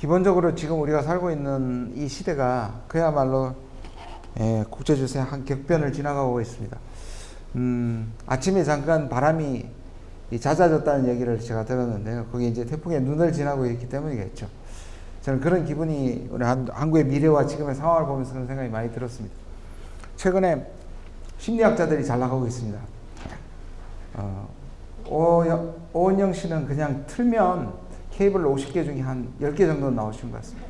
기본적으로 지금 우리가 살고 있는 이 시대가 그야말로 국제질서의 한 격변을 지나가고 있습니다. 아침에 잠깐 바람이 잦아졌다는 얘기를 제가 들었는데요. 그게 이제 태풍의 눈을 지나고 있기 때문이겠죠. 저는 그런 기분이 우리 한국의 미래와 지금의 상황을 보면서 그런 생각이 많이 들었습니다. 최근에 심리학자들이 잘 나가고 있습니다. 오은영 씨는 그냥 틀면 케이블 50개 중에 한 10개 정도 나오신 것 같습니다.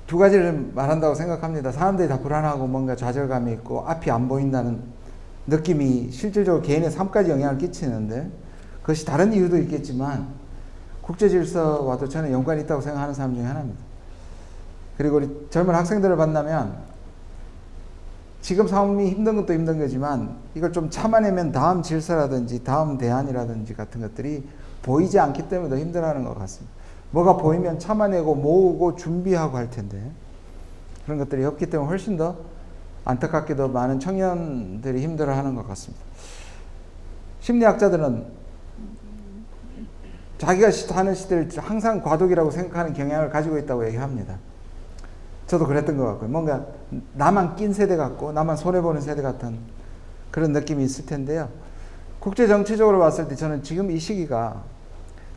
두 가지를 말한다고 생각합니다. 사람들이 다 불안하고 뭔가 좌절감이 있고 앞이 안 보인다는 느낌이 실질적으로 개인의 삶까지 영향을 끼치는데, 그것이 다른 이유도 있겠지만 국제질서와도 저는 연관이 있다고 생각하는 사람 중에 하나입니다. 그리고 우리 젊은 학생들을 만나면 지금 상황이 힘든 것도 힘든 거지만 이걸 좀 참아내면 다음 질서라든지 다음 대안이라든지 같은 것들이 보이지 않기 때문에 더 힘들어하는 것 같습니다. 뭐가 보이면 참아내고 모으고 준비하고 할 텐데 그런 것들이 없기 때문에 훨씬 더 안타깝게도 많은 청년들이 힘들어하는 것 같습니다. 심리학자들은 자기가 사는 시대를 항상 과도기라고 생각하는 경향을 가지고 있다고 얘기합니다. 저도 그랬던 것 같고요. 뭔가 나만 낀 세대 같고 나만 손해보는 세대 같은 그런 느낌이 있을 텐데요. 국제 정치적으로 봤을 때 저는 지금 이 시기가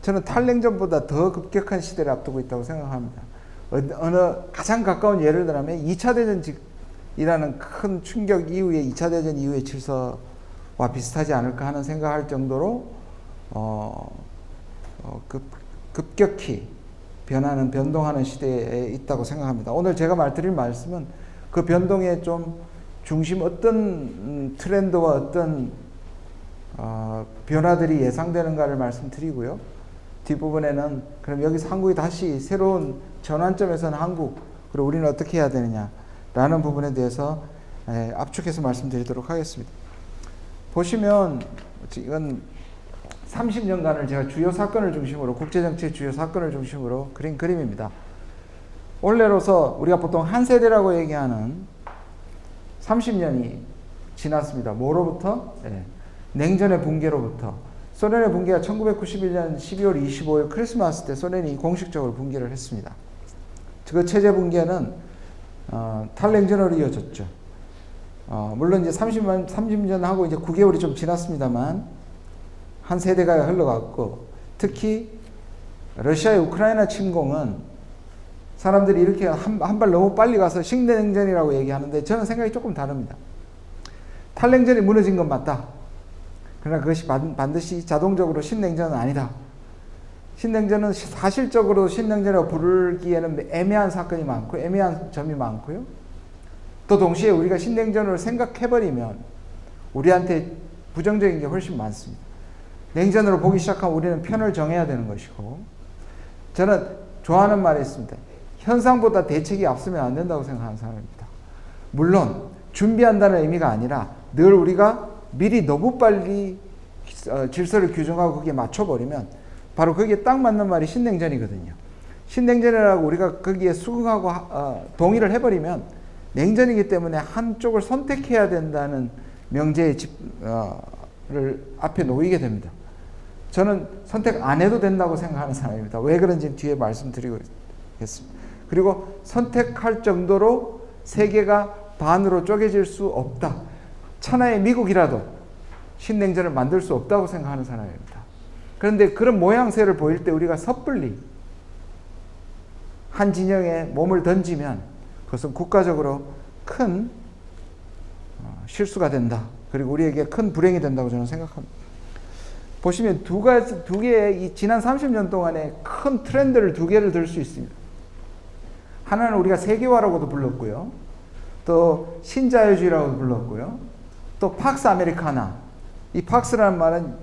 저는 탈냉전보다 더 급격한 시대를 앞두고 있다고 생각합니다. 어느 가장 가까운 예를 들면 2차 대전이라는 큰 충격 이후에 2차 대전 이후의 질서와 비슷하지 않을까 하는 생각할 정도로 급격히 변동하는 시대에 있다고 생각합니다. 오늘 제가 드릴 말씀은 그 변동의 좀 중심 어떤 트렌드와 어떤 변화들이 예상되는가를 말씀드리고요. 뒷부분에는 그럼 여기서 한국이 다시 새로운 전환점에서는 한국, 그리고 우리는 어떻게 해야 되느냐라는 부분에 대해서 압축해서 말씀드리도록 하겠습니다. 보시면 이건 30년간을 제가 주요 사건을 중심으로, 국제정치의 주요 사건을 중심으로 그린 그림입니다. 올해로서 우리가 보통 한 세대라고 얘기하는 30년이 지났습니다. 뭐로부터? 냉전의 붕괴로부터. 소련의 붕괴가 1991년 12월 25일 크리스마스 때 소련이 공식적으로 붕괴를 했습니다. 그 체제 붕괴는 탈냉전으로 이어졌죠. 물론 이제 30년 하고 이제 9개월이 좀 지났습니다만 한 세대가 흘러갔고, 특히 러시아의 우크라이나 침공은 사람들이 이렇게 한 발 너무 빨리 가서 신냉전이라고 얘기하는데 저는 생각이 조금 다릅니다. 탈냉전이 무너진 건 맞다. 그러나 그것이 반드시 자동적으로 신냉전은 아니다. 신냉전은 사실적으로 신냉전이라고 부르기에는 애매한 사건이 많고 애매한 점이 많고요. 또 동시에 우리가 신냉전으로 생각해버리면 우리한테 부정적인 게 훨씬 많습니다. 냉전으로 보기 시작하면 우리는 편을 정해야 되는 것이고, 저는 좋아하는 말이 있습니다. 현상보다 대책이 앞서면 안 된다고 생각하는 사람입니다. 물론 준비한다는 의미가 아니라 늘 우리가 미리 너무 빨리 질서를 규정하고 거기에 맞춰버리면 바로 거기에 딱 맞는 말이 신냉전이거든요. 신냉전이라고 우리가 거기에 수긍하고 동의를 해버리면 냉전이기 때문에 한쪽을 선택해야 된다는 명제의 를 앞에 놓이게 됩니다. 저는 선택 안 해도 된다고 생각하는 사람입니다. 왜 그런지 뒤에 말씀드리겠습니다. 그리고 선택할 정도로 세계가 반으로 쪼개질 수 없다. 천하의 미국이라도 신냉전을 만들 수 없다고 생각하는 사람입니다. 그런데 그런 모양새를 보일 때 우리가 섣불리 한 진영에 몸을 던지면 그것은 국가적으로 큰 실수가 된다. 그리고 우리에게 큰 불행이 된다고 저는 생각합니다. 보시면 두 개의 이 지난 30년 동안의 큰 트렌드를 두 개를 들 수 있습니다. 하나는 우리가 세계화라고도 불렀고요. 또 신자유주의라고도 불렀고요. 또 팍스 아메리카나. 이 팍스라는 말은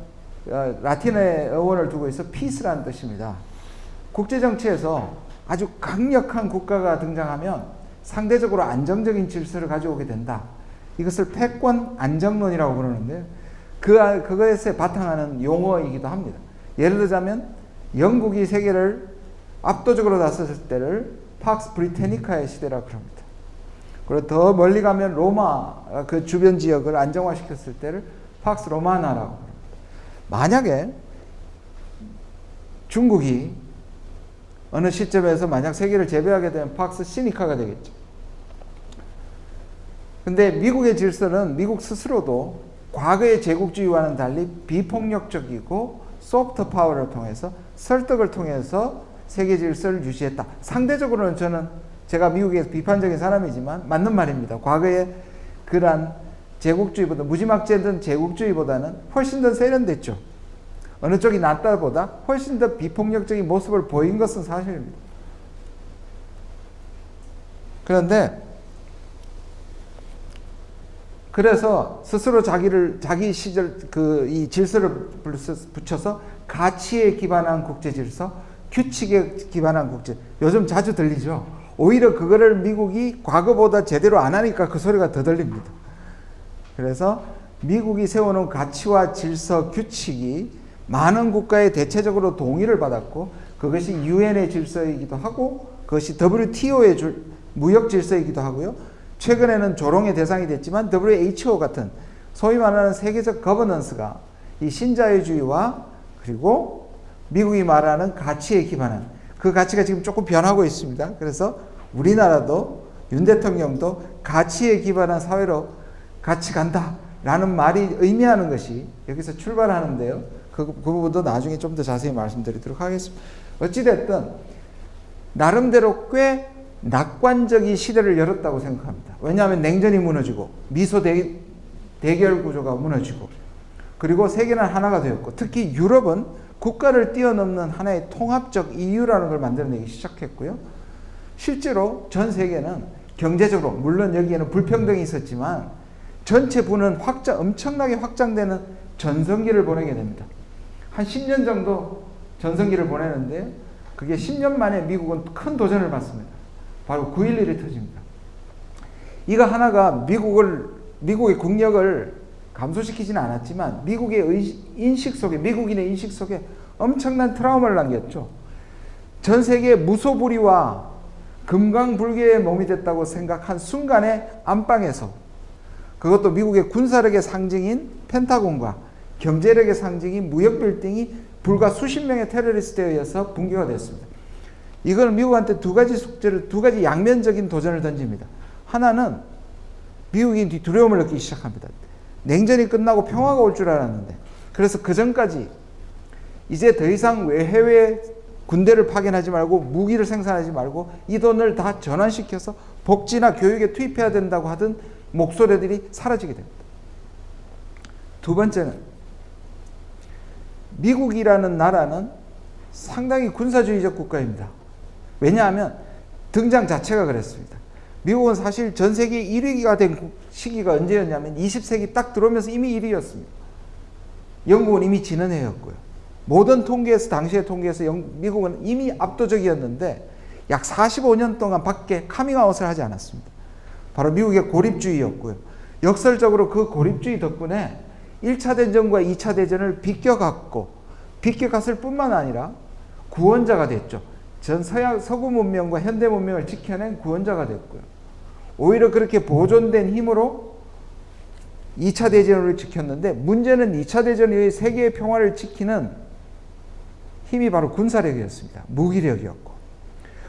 라틴의 어원을 두고 있어 피스라는 뜻입니다. 국제정치에서 아주 강력한 국가가 등장하면 상대적으로 안정적인 질서를 가져오게 된다. 이것을 패권 안정론이라고 부르는데 그것에 바탕하는 용어이기도 합니다. 예를 들자면 영국이 세계를 압도적으로 다스렸을 때를 팍스 브리테니카의 시대라고 합니다. 그리고 더 멀리 가면 로마 그 주변 지역을 안정화시켰을 때를 팍스 로마나라고 합니다. 만약에 중국이 어느 시점에서 만약 세계를 제패하게 되면 팍스 시니카가 되겠죠. 근데 미국의 질서는 미국 스스로도 과거의 제국주의와는 달리 비폭력적이고 소프트 파워를 통해서 설득을 통해서 세계 질서를 유지했다. 상대적으로는 저는 제가 미국에서 비판적인 사람이지만 맞는 말입니다. 과거의 그러한 제국주의보다 무지막지했던 제국주의보다는 훨씬 더 세련됐죠. 어느 쪽이 낫다보다 훨씬 더 비폭력적인 모습을 보인 것은 사실입니다. 그런데 그래서 스스로 자기 시절 이 질서를 붙여서 가치에 기반한 국제 질서, 규칙에 기반한 국제. 요즘 자주 들리죠. 오히려 그거를 미국이 과거보다 제대로 안 하니까 그 소리가 더 들립니다. 그래서 미국이 세워놓은 가치와 질서, 규칙이 많은 국가의 대체적으로 동의를 받았고 그것이 유엔의 질서이기도 하고 그것이 WTO의 무역 질서이기도 하고요. 최근에는 조롱의 대상이 됐지만 WHO 같은 소위 말하는 세계적 거버넌스가 이 신자유주의와 그리고 미국이 말하는 가치에 기반한 그 가치가 지금 조금 변하고 있습니다. 그래서 우리나라도 윤 대통령도 가치에 기반한 사회로 같이 간다라는 말이 의미하는 것이 여기서 출발하는데요. 그 부분도 나중에 좀 더 자세히 말씀드리도록 하겠습니다. 어찌됐든 나름대로 꽤 낙관적인 시대를 열었다고 생각합니다. 왜냐하면 냉전이 무너지고 미소 대결 구조가 무너지고 그리고 세계는 하나가 되었고 특히 유럽은 국가를 뛰어넘는 하나의 통합적 EU라는 걸 만들어내기 시작했고요. 실제로 전 세계는 경제적으로 물론 여기에는 불평등이 있었지만 전체 부는 엄청나게 확장되는 전성기를 보내게 됩니다. 한 10년 정도 전성기를 보내는데 그게 10년 만에 미국은 큰 도전을 받습니다. 바로 9.11이 터집니다. 이거 하나가 미국의 국력을 감소시키지는 않았지만 미국인의 인식 속에 엄청난 트라우마를 남겼죠. 전 세계의 무소불위와 금강불개의 몸이 됐다고 생각한 순간에 안방에서 그것도 미국의 군사력의 상징인 펜타곤과 경제력의 상징인 무역빌딩이 불과 수십 명의 테러리스트에 의해서 붕괴가 됐습니다. 이건 미국한테 두 가지 양면적인 도전을 던집니다. 하나는 미국이 두려움을 느끼기 시작합니다. 냉전이 끝나고 평화가 올 줄 알았는데 그래서 그 전까지 이제 더 이상 해외 군대를 파견하지 말고 무기를 생산하지 말고 이 돈을 다 전환시켜서 복지나 교육에 투입해야 된다고 하던 목소리들이 사라지게 됩니다. 두 번째는 미국이라는 나라는 상당히 군사주의적 국가입니다. 왜냐하면 등장 자체가 그랬습니다. 미국은 사실 전 세계 1위가 된 시기가 언제였냐면 20세기 딱 들어오면서 이미 1위였습니다. 영국은 이미 지는 해였고요. 모든 통계에서 당시의 통계에서 미국은 이미 압도적이었는데 약 45년 동안 밖에 카밍아웃을 하지 않았습니다. 바로 미국의 고립주의였고요. 역설적으로 그 고립주의 덕분에 1차 대전과 2차 대전을 비껴갔을 뿐만 아니라 구원자가 됐죠. 전 서구 문명과 현대 문명을 지켜낸 구원자가 됐고요. 오히려 그렇게 보존된 힘으로 2차 대전을 지켰는데 문제는 2차 대전 이후에 세계의 평화를 지키는 힘이 바로 군사력이었습니다. 무기력이었고.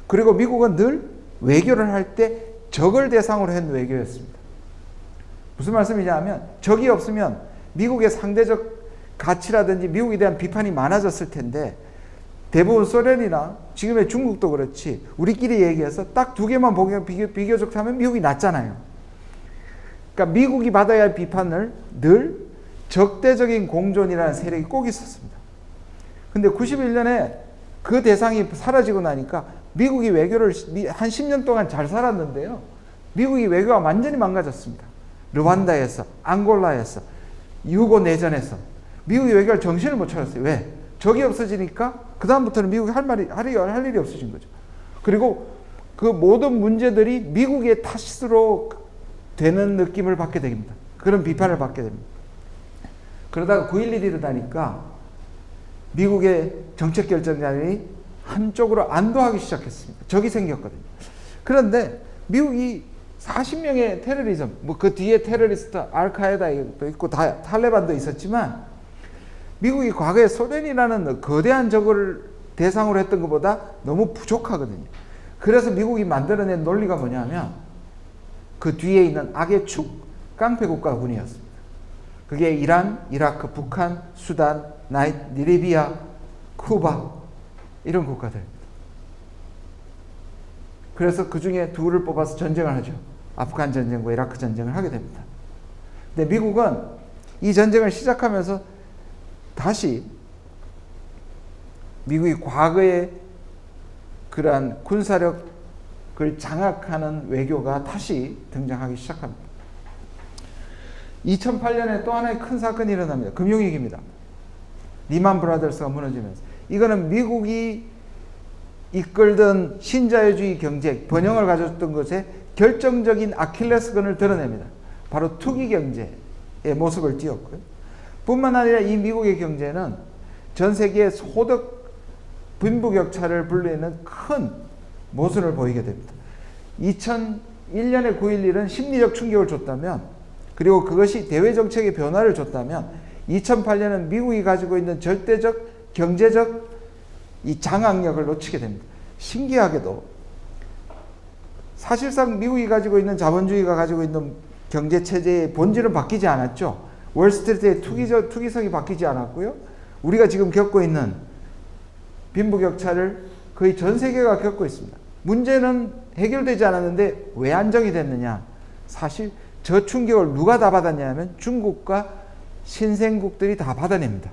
그리고 미국은 늘 외교를 할 때 적을 대상으로 한 외교였습니다. 무슨 말씀이냐 하면 적이 없으면 미국의 상대적 가치라든지 미국에 대한 비판이 많아졌을 텐데 대부분 소련이나 지금의 중국도 그렇지 우리끼리 얘기해서 딱 두 개만 비교적 하면 미국이 낫잖아요. 그러니까 미국이 받아야 할 비판을 늘 적대적인 공존이라는 세력이 꼭 있었습니다. 근데 91년에 그 대상이 사라지고 나니까 미국이 외교를 한 10년 동안 잘 살았는데요. 미국이 외교가 완전히 망가졌습니다. 르완다에서, 앙골라에서, 유고 내전에서 미국이 외교할 정신을 못 차렸어요. 왜? 적이 없어지니까 그 다음부터는 미국이 할 일이 없어진 거죠. 그리고 그 모든 문제들이 미국의 탓으로 되는 느낌을 받게 됩니다. 그런 비판을 받게 됩니다. 그러다가 9.11이 일어나니까 미국의 정책 결정자들이 한쪽으로 안도하기 시작했습니다. 적이 생겼거든요. 그런데 미국이 40명의 테러리즘, 그 뒤에 테러리스트 알카에다도 있고 탈레반도 있었지만 미국이 과거에 소련이라는 거대한 적을 대상으로 했던 것보다 너무 부족하거든요. 그래서 미국이 만들어낸 논리가 뭐냐면 그 뒤에 있는 악의 축 깡패 국가군이었습니다. 그게 이란, 이라크, 북한, 수단, 리비아, 쿠바 이런 국가들입니다. 그래서 그 중에 둘을 뽑아서 전쟁을 하죠. 아프간 전쟁과 이라크 전쟁을 하게 됩니다. 근데 미국은 이 전쟁을 시작하면서 다시 미국이 과거의 그러한 군사력을 장악하는 외교가 다시 등장하기 시작합니다. 2008년에 또 하나의 큰 사건이 일어납니다. 금융위기입니다. 리만 브라더스가 무너지면서. 이거는 미국이 이끌던 신자유주의 경제, 번영을 가졌던 것에 결정적인 아킬레스건을 드러냅니다. 바로 투기 경제의 모습을 띄었고요. 뿐만 아니라 이 미국의 경제는 전 세계의 소득 빈부격차를 불리는 큰 모순을 보이게 됩니다. 2001년에 9.11은 심리적 충격을 줬다면, 그리고 그것이 대외정책의 변화를 줬다면 2008년은 미국이 가지고 있는 절대적 경제적 이 장악력을 놓치게 됩니다. 신기하게도 사실상 미국이 가지고 있는 자본주의가 가지고 있는 경제체제의 본질은 바뀌지 않았죠. 월스트리트의 투기성이 바뀌지 않았고요. 우리가 지금 겪고 있는 빈부격차를 거의 전 세계가 겪고 있습니다. 문제는 해결되지 않았는데 왜 안정이 됐느냐? 사실 저 충격을 누가 다 받았냐면 중국과 신생국들이 다 받아냅니다.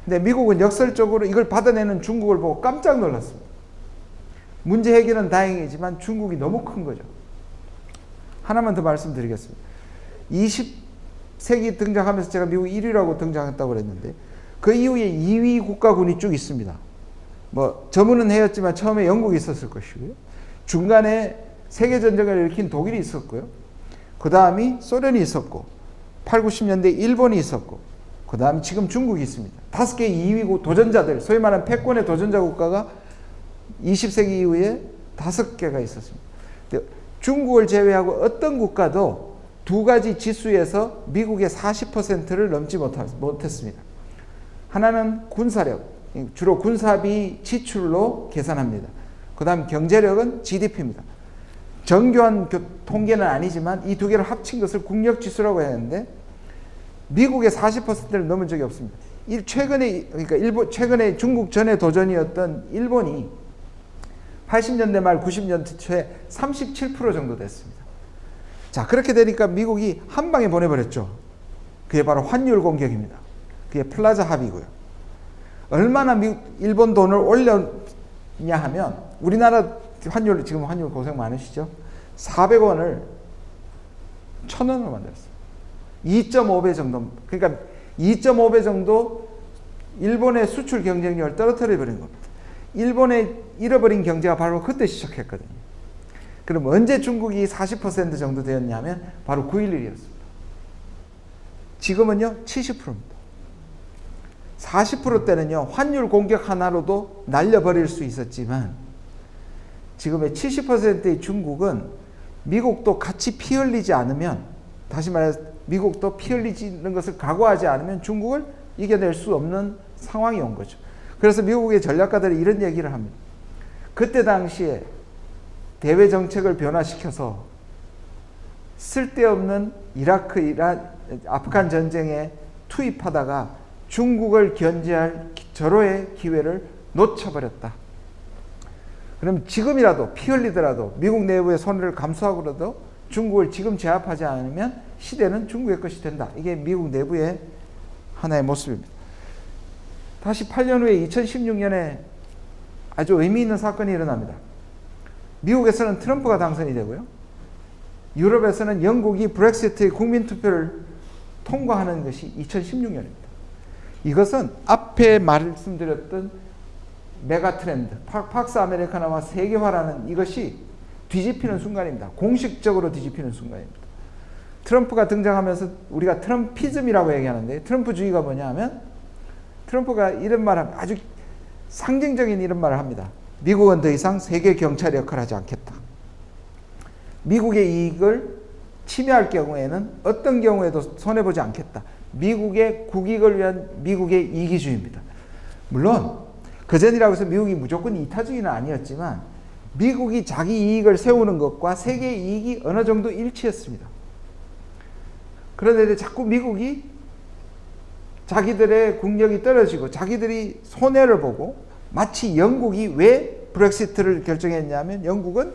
근데 미국은 역설적으로 이걸 받아내는 중국을 보고 깜짝 놀랐습니다. 문제 해결은 다행이지만 중국이 너무 큰 거죠. 하나만 더 말씀드리겠습니다. 20세기 등장하면서 제가 미국 1위라고 등장했다고 그랬는데 그 이후에 2위 국가군이 쭉 있습니다. 뭐 저문은 해였지만 처음에 영국이 있었을 것이고요. 중간에 세계전쟁을 일으킨 독일이 있었고요. 그 다음이 소련이 있었고 8, 90년대 일본이 있었고 그 다음 지금 중국이 있습니다. 5개 2위 도전자들, 소위 말하는 패권의 도전자 국가가 20세기 이후에 5개가 있었습니다. 중국을 제외하고 어떤 국가도 두 가지 지수에서 미국의 40%를 넘지 못했습니다. 하나는 군사력, 주로 군사비 지출로 계산합니다. 그 다음 경제력은 GDP입니다. 정교한 통계는 아니지만 이 두 개를 합친 것을 국력지수라고 했는데 미국의 40%를 넘은 적이 없습니다. 최근에 중국 전에 도전이었던 일본이 80년대 말 90년대 초에 37% 정도 됐습니다. 자, 그렇게 되니까 미국이 한 방에 보내버렸죠. 그게 바로 환율 공격입니다. 그게 플라자 합의고요. 얼마나 일본 돈을 올렸냐 하면 우리나라 환율, 지금 환율 고생 많으시죠? 400원을 1,000원으로 만들었어요. 2.5배 정도, 그러니까 2.5배 정도 일본의 수출 경쟁력을 떨어뜨려 버린 겁니다. 일본의 잃어버린 경제가 바로 그때 시작했거든요. 그럼 언제 중국이 40% 정도 되었냐면 바로 9.11이었습니다. 지금은요 70%입니다. 40%대는요 환율 공격 하나로도 날려버릴 수 있었지만 지금의 70%의 중국은 미국도 같이 피 흘리지 않으면, 다시 말해서 미국도 피 흘리는 것을 각오하지 않으면 중국을 이겨낼 수 없는 상황이 온 거죠. 그래서 미국의 전략가들이 이런 얘기를 합니다. 그때 당시에 대외 정책을 변화시켜서 쓸데없는 아프간 전쟁에 투입하다가 중국을 견제할 절호의 기회를 놓쳐버렸다. 그럼 지금이라도 피 흘리더라도 미국 내부의 손해를 감수하고라도 중국을 지금 제압하지 않으면 시대는 중국의 것이 된다. 이게 미국 내부의 하나의 모습입니다. 다시 8년 후에 2016년에 아주 의미 있는 사건이 일어납니다. 미국에서는 트럼프가 당선이 되고요. 유럽에서는 영국이 브렉시트의 국민투표를 통과하는 것이 2016년입니다. 이것은 앞에 말씀드렸던 메가 트렌드, 팍스 아메리카나와 세계화라는 이것이 뒤집히는 순간입니다. 공식적으로 뒤집히는 순간입니다. 트럼프가 등장하면서 우리가 트럼피즘이라고 얘기하는데 트럼프주의가 뭐냐 하면 트럼프가 이런 말을 아주 상징적인 이런 말을 합니다. 미국은 더 이상 세계 경찰 역할을 하지 않겠다. 미국의 이익을 침해할 경우에는 어떤 경우에도 손해보지 않겠다. 미국의 국익을 위한 미국의 이기주의입니다. 물론 그전이라고 해서 미국이 무조건 이타주의는 아니었지만 미국이 자기 이익을 세우는 것과 세계의 이익이 어느 정도 일치했습니다. 그런데 자꾸 미국이 자기들의 국력이 떨어지고 자기들이 손해를 보고, 마치 영국이 왜 브렉시트를 결정했냐면 영국은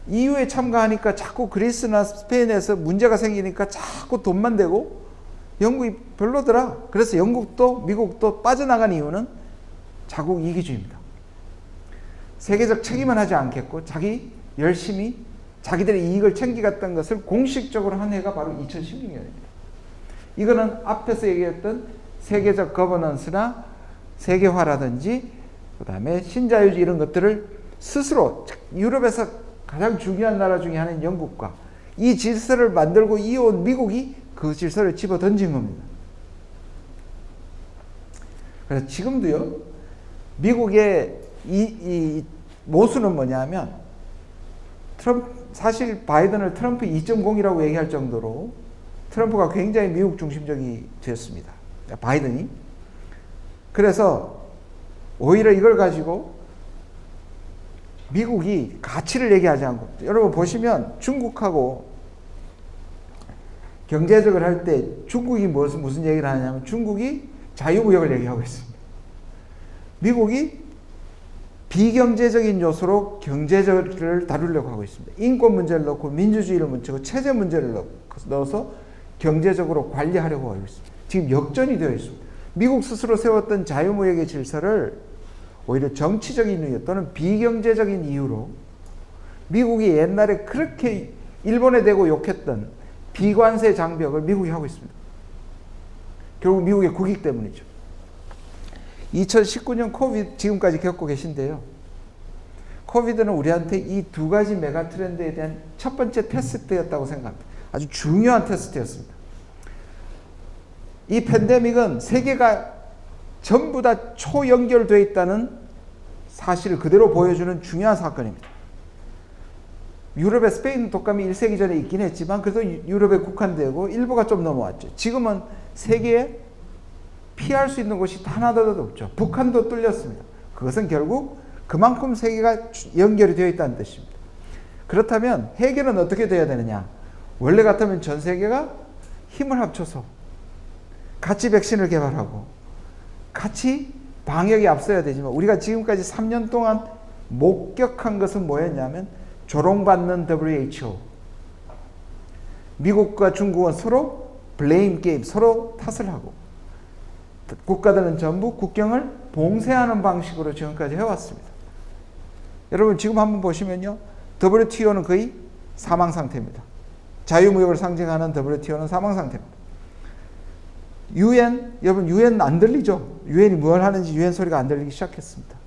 EU에 참가하니까 자꾸 그리스나 스페인에서 문제가 생기니까 자꾸 돈만 대고 영국이 별로더라. 그래서 영국도 미국도 빠져나간 이유는 자국 이기주의입니다. 세계적 책임은 하지 않겠고 자기 열심히 자기들의 이익을 챙기갔던 것을 공식적으로 한 해가 바로 2016년입니다. 이거는 앞에서 얘기했던 세계적 거버넌스나 세계화라든지 그 다음에 신자유주의 이런 것들을 스스로, 유럽에서 가장 중요한 나라 중에 하나인 영국과 이 질서를 만들고 이어온 미국이 그 질서를 집어 던진 겁니다. 그래서 지금도요, 미국의 이 모순은 뭐냐면, 사실 바이든을 트럼프 2.0이라고 얘기할 정도로 트럼프가 굉장히 미국 중심적이 되었습니다. 바이든이. 그래서 오히려 이걸 가지고 미국이 가치를 얘기하지 않고, 여러분 보시면 중국하고 경제적을 할 때 중국이 무슨 얘기를 하냐면 중국이 자유무역을 얘기하고 있습니다. 미국이 비경제적인 요소로 경제를 다루려고 하고 있습니다. 인권 문제를 넣고 민주주의를 묻히고 체제 문제를 넣어서 경제적으로 관리하려고 하고 있습니다. 지금 역전이 되어 있습니다. 미국 스스로 세웠던 자유무역의 질서를 오히려 정치적인 이유 또는 비경제적인 이유로 미국이 옛날에 그렇게 일본에 대고 욕했던 비관세 장벽을 미국이 하고 있습니다. 결국 미국의 국익 때문이죠. 2019년 코비드 지금까지 겪고 계신데요. 코비드는 우리한테 이 두 가지 메가 트렌드에 대한 첫 번째 테스트였다고 생각합니다. 아주 중요한 테스트였습니다. 이 팬데믹은 세계가 전부 다 초연결되어 있다는 사실을 그대로 보여주는 중요한 사건입니다. 유럽에 스페인 독감이 1세기 전에 있긴 했지만 그래도 유럽에 국한되고 일부가 좀 넘어왔죠. 지금은 세계에 피할 수 있는 곳이 하나도 없죠. 북한도 뚫렸습니다. 그것은 결국 그만큼 세계가 연결이 되어 있다는 뜻입니다. 그렇다면 해결은 어떻게 돼야 되느냐? 원래 같으면 전 세계가 힘을 합쳐서 같이 백신을 개발하고 같이 방역에 앞서야 되지만 우리가 지금까지 3년 동안 목격한 것은 뭐였냐면 조롱받는 WHO, 미국과 중국은 서로 블레임 게임, 서로 탓을 하고 국가들은 전부 국경을 봉쇄하는 방식으로 지금까지 해왔습니다. 여러분 지금 한번 보시면요, WTO는 거의 사망 상태입니다. 자유무역을 상징하는 WTO는 사망 상태입니다. UN, 여러분 UN 안 들리죠? UN이 뭘 하는지 UN 소리가 안 들리기 시작했습니다.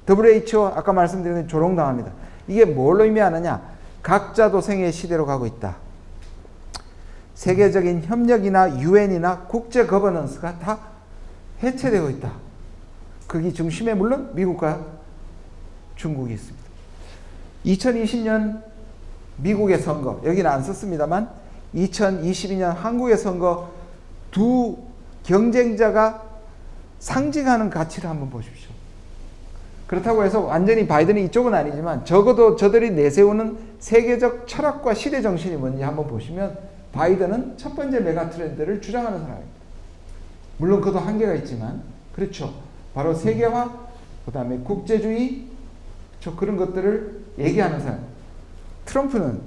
WHO 아까 말씀드린 건 조롱당합니다. 이게 뭘 의미하느냐? 각자 도생의 시대로 가고 있다. 세계적인 협력이나 UN이나 국제 거버넌스가 다 해체되고 있다. 거기 중심에 물론 미국과 중국이 있습니다. 2020년 미국의 선거, 여기는 안 썼습니다만 2022년 한국의 선거, 두 경쟁자가 상징하는 가치를 한번 보십시오. 그렇다고 해서 완전히 바이든이 이쪽은 아니지만 적어도 저들이 내세우는 세계적 철학과 시대 정신이 뭔지 한번 보시면 바이든은 첫 번째 메가 트렌드를 주장하는 사람입니다. 물론 그것도 한계가 있지만 그렇죠. 바로 세계화, 그 다음에 국제주의, 그런 것들을 얘기하는 사람. 트럼프는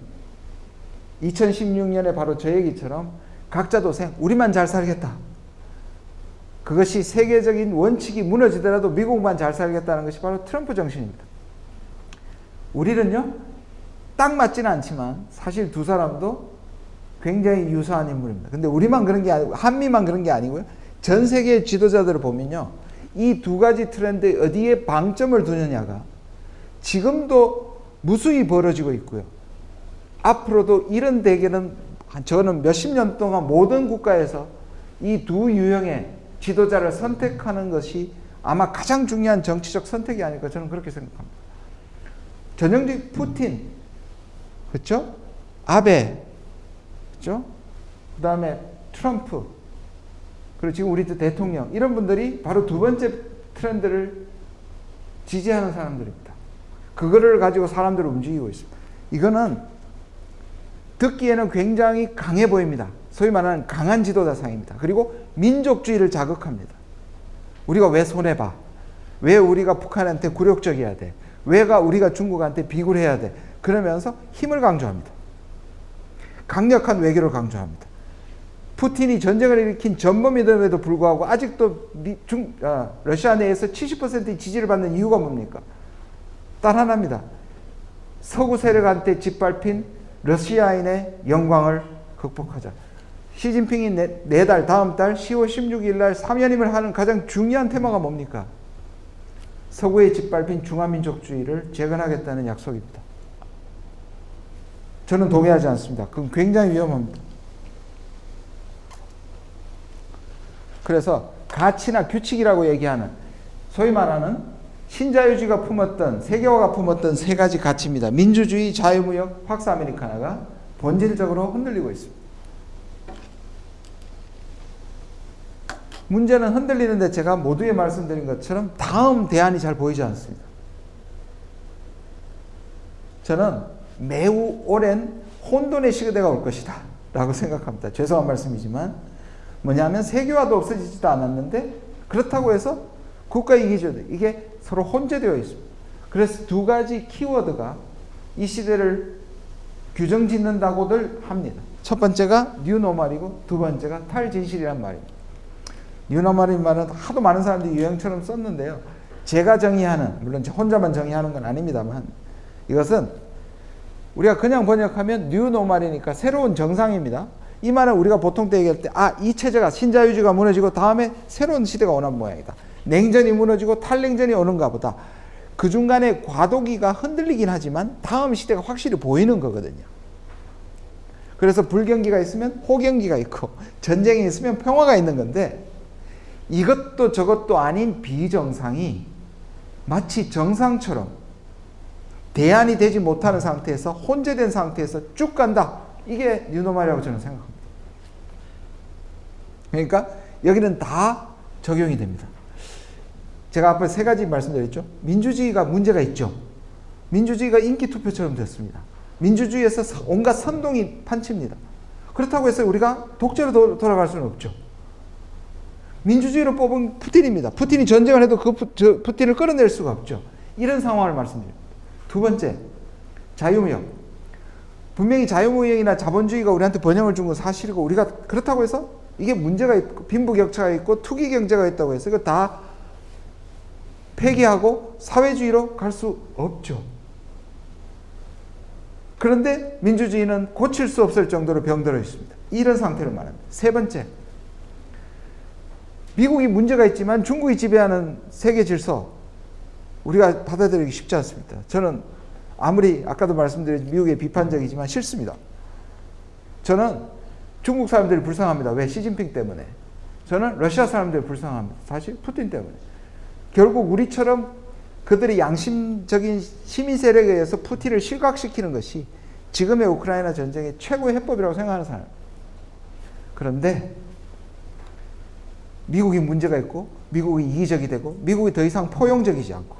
2016년에 바로 저 얘기처럼 각자 도생, 우리만 잘 살겠다. 그것이 세계적인 원칙이 무너지더라도 미국만 잘 살겠다는 것이 바로 트럼프 정신입니다. 우리는요, 딱 맞지는 않지만 사실 두 사람도 굉장히 유사한 인물입니다. 근데 우리만 그런 게 아니고, 한미만 그런 게 아니고요. 전 세계 지도자들을 보면요, 이 두 가지 트렌드에 어디에 방점을 두느냐가 지금도 무수히 벌어지고 있고요. 앞으로도 이런 대결은 저는 몇십 년 동안 모든 국가에서 이 두 유형의 지도자를 선택하는 것이 아마 가장 중요한 정치적 선택이 아닐까 저는 그렇게 생각합니다. 전형적 푸틴, 그렇죠? 아베, 그렇죠? 그 다음에 트럼프, 그리고 지금 우리 대통령, 이런 분들이 바로 두 번째 트렌드를 지지하는 사람들입니다. 그거를 가지고 사람들을 움직이고 있습니다. 이거는 듣기에는 굉장히 강해 보입니다. 소위 말하는 강한 지도자상입니다. 그리고 민족주의를 자극합니다. 우리가 왜 손해봐? 왜 우리가 북한한테 굴욕적이어야 돼? 왜가 우리가 중국한테 비굴해야 돼? 그러면서 힘을 강조합니다. 강력한 외교를 강조합니다. 푸틴이 전쟁을 일으킨 전범임에도 불구하고 아직도 러시아 내에서 70%의 지지를 받는 이유가 뭡니까? 단 하나입니다. 서구 세력한테 짓밟힌 러시아인의 영광을 극복하자. 시진핑이 내달 다음 달 10월 16일 날 3연임을 하는 가장 중요한 테마가 뭡니까? 서구에 짓밟힌 중화민족주의를 재건하겠다는 약속입니다. 저는 동의하지 않습니다. 그건 굉장히 위험합니다. 그래서 가치나 규칙이라고 얘기하는 소위 말하는 신자유주의가 품었던 세계화가 품었던 세 가지 가치입니다. 민주주의, 자유무역, 팍스 아메리카나가 본질적으로 흔들리고 있습니다. 문제는 흔들리는데 제가 모두에 말씀드린 것처럼 다음 대안이 잘 보이지 않습니다. 저는 매우 오랜 혼돈의 시대가 올 것이다 라고 생각합니다. 죄송한 말씀이지만 뭐냐면 세계화도 없어지지도 않았는데 그렇다고 해서 국가이기주의 이게 서로 혼재되어 있습니다. 그래서 두 가지 키워드가 이 시대를 규정짓는다고들 합니다. 첫 번째가 뉴노멀이고 두 번째가 탈진실이란 말입니다. 뉴노멀인 말은 하도 많은 사람들이 유행처럼 썼는데요. 제가 정의하는, 물론 혼자만 정의하는 건 아닙니다만 이것은 우리가 그냥 번역하면 뉴노멀이니까 새로운 정상입니다. 이 말은 우리가 보통 때 얘기할 때 이 체제가 신자유주의가 무너지고 다음에 새로운 시대가 오는 모양이다. 냉전이 무너지고 탈냉전이 오는가 보다. 그 중간에 과도기가 흔들리긴 하지만 다음 시대가 확실히 보이는 거거든요. 그래서 불경기가 있으면 호경기가 있고 전쟁이 있으면 평화가 있는 건데 이것도 저것도 아닌 비정상이 마치 정상처럼 대안이 되지 못하는 상태에서 혼재된 상태에서 쭉 간다. 이게 뉴노멀이라고 저는 생각합니다. 그러니까 여기는 다 적용이 됩니다. 제가 앞에 세 가지 말씀드렸죠. 민주주의가 문제가 있죠. 민주주의가 인기투표처럼 됐습니다. 민주주의에서 온갖 선동이 판칩니다. 그렇다고 해서 우리가 독재로 돌아갈 수는 없죠. 민주주의로 뽑은 푸틴입니다. 푸틴이 전쟁을 해도 푸틴을 끌어낼 수가 없죠. 이런 상황을 말씀드립니다. 두 번째, 자유무역. 분명히 자유무역이나 자본주의가 우리한테 번영을 준 건 사실이고 우리가 그렇다고 해서 이게 문제가 있고 빈부격차가 있고 투기경제가 있다고 해서 이거 다 폐기하고 사회주의로 갈 수 없죠. 그런데 민주주의는 고칠 수 없을 정도로 병들어 있습니다. 이런 상태를 말합니다. 세 번째, 미국이 문제가 있지만 중국이 지배하는 세계 질서 우리가 받아들이기 쉽지 않습니다. 저는 아무리 아까도 말씀드린 미국의 비판적이지만 싫습니다. 저는 중국 사람들이 불쌍합니다. 왜? 시진핑 때문에. 저는 러시아 사람들이 불쌍합니다. 사실 푸틴 때문에. 결국 우리처럼 그들의 양심적인 시민 세력에 의해서 푸틴을 실각시키는 것이 지금의 우크라이나 전쟁의 최고의 해법이라고 생각하는 사람. 그런데 미국이 문제가 있고 미국이 이기적이 되고 미국이 더 이상 포용적이지 않고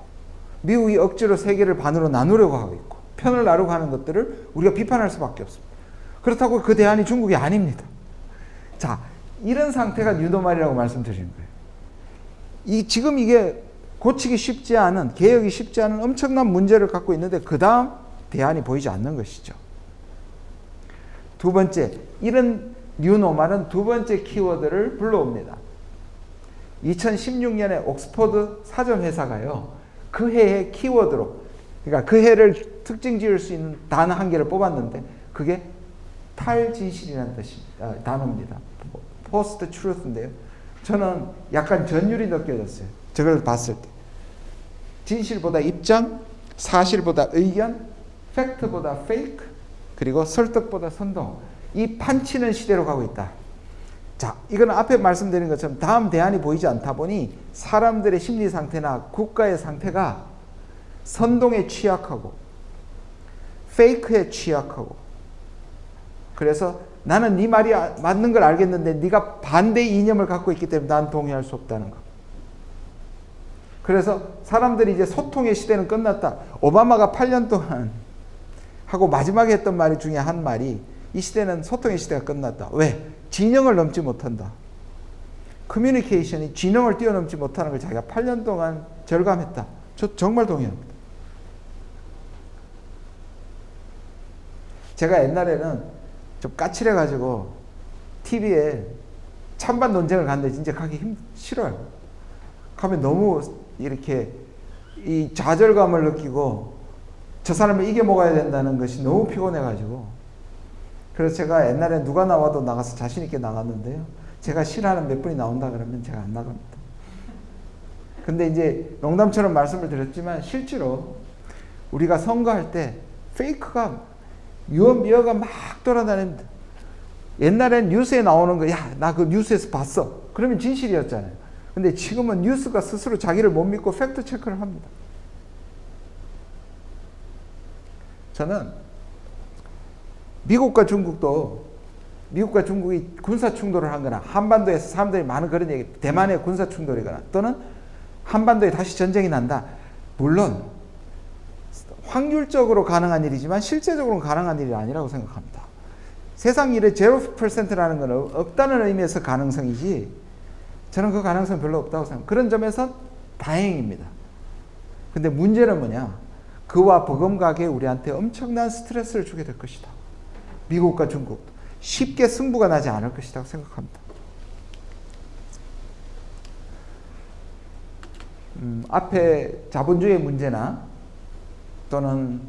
미국이 억지로 세계를 반으로 나누려고 하고 있고 편을 나누고 하는 것들을 우리가 비판할 수밖에 없습니다. 그렇다고 그 대안이 중국이 아닙니다. 자, 이런 상태가 뉴노멀이라고 말씀드리는 거예요. 지금 이게 고치기 쉽지 않은, 개혁이 쉽지 않은 엄청난 문제를 갖고 있는데 그 다음 대안이 보이지 않는 것이죠. 두 번째, 이런 뉴노멀은 두 번째 키워드를 불러옵니다. 2016년에 옥스퍼드 사전회사가요. 그 해의 키워드로, 그러니까 그 해를 특징 지을 수 있는 단어 한 개를 뽑았는데 그게 탈진실이라는 단어입니다. 포스트 트루스인데요. 저는 약간 전율이 느껴졌어요. 저걸 봤을 때. 진실보다 입장, 사실보다 의견, 팩트보다 페이크, 그리고 설득보다 선동. 이 판치는 시대로 가고 있다. 자, 이건 앞에 말씀드린 것처럼 다음 대안이 보이지 않다 보니 사람들의 심리 상태나 국가의 상태가 선동에 취약하고 페이크에 취약하고 그래서 나는 네 말이 맞는 걸 알겠는데 네가 반대 이념을 갖고 있기 때문에 난 동의할 수 없다는 거. 그래서 사람들이 이제 소통의 시대는 끝났다. 오바마가 8년 동안 하고 마지막에 했던 말 중에 한 말이 이 시대는 소통의 시대가 끝났다. 왜? 진영을 넘지 못한다. 커뮤니케이션이 진영을 뛰어넘지 못하는 걸 자기가 8년 동안 절감했다. 저 정말 동의합니다. 제가 옛날에는 좀 까칠해가지고 TV에 찬반 논쟁을 갔는데 진짜 가기 싫어요. 가면 너무 이렇게 이 좌절감을 느끼고 저 사람을 이겨먹어야 된다는 것이 너무 피곤해가지고, 그래서 제가 옛날에 누가 나와도 나가서 자신 있게 나갔는데요. 제가 싫어하는 몇 분이 나온다 그러면 제가 안 나갑니다. 근데 이제 농담처럼 말씀을 드렸지만 실제로 우리가 선거할 때 페이크가 유언비어가 막 돌아다닙니다. 옛날엔 뉴스에 나오는 거, 야, 나 그 뉴스에서 봤어. 그러면 진실이었잖아요. 근데 지금은 뉴스가 스스로 자기를 못 믿고 팩트 체크를 합니다. 저는 미국과 중국이 군사 충돌을 한 거나 한반도에서 사람들이 많은 그런 얘기, 대만의 군사 충돌이거나 또는 한반도에 다시 전쟁이 난다. 물론 확률적으로 가능한 일이지만 실제적으로는 가능한 일이 아니라고 생각합니다. 세상 일의 0%라는 건 없다는 의미에서 가능성이지, 저는 그 가능성 별로 없다고 생각합니다. 그런 점에서 다행입니다. 근데 문제는 뭐냐? 그와 버금가게 우리한테 엄청난 스트레스를 주게 될 것이다. 미국과 중국 쉽게 승부가 나지 않을 것이라고 생각합니다. 앞에 자본주의 문제나 또는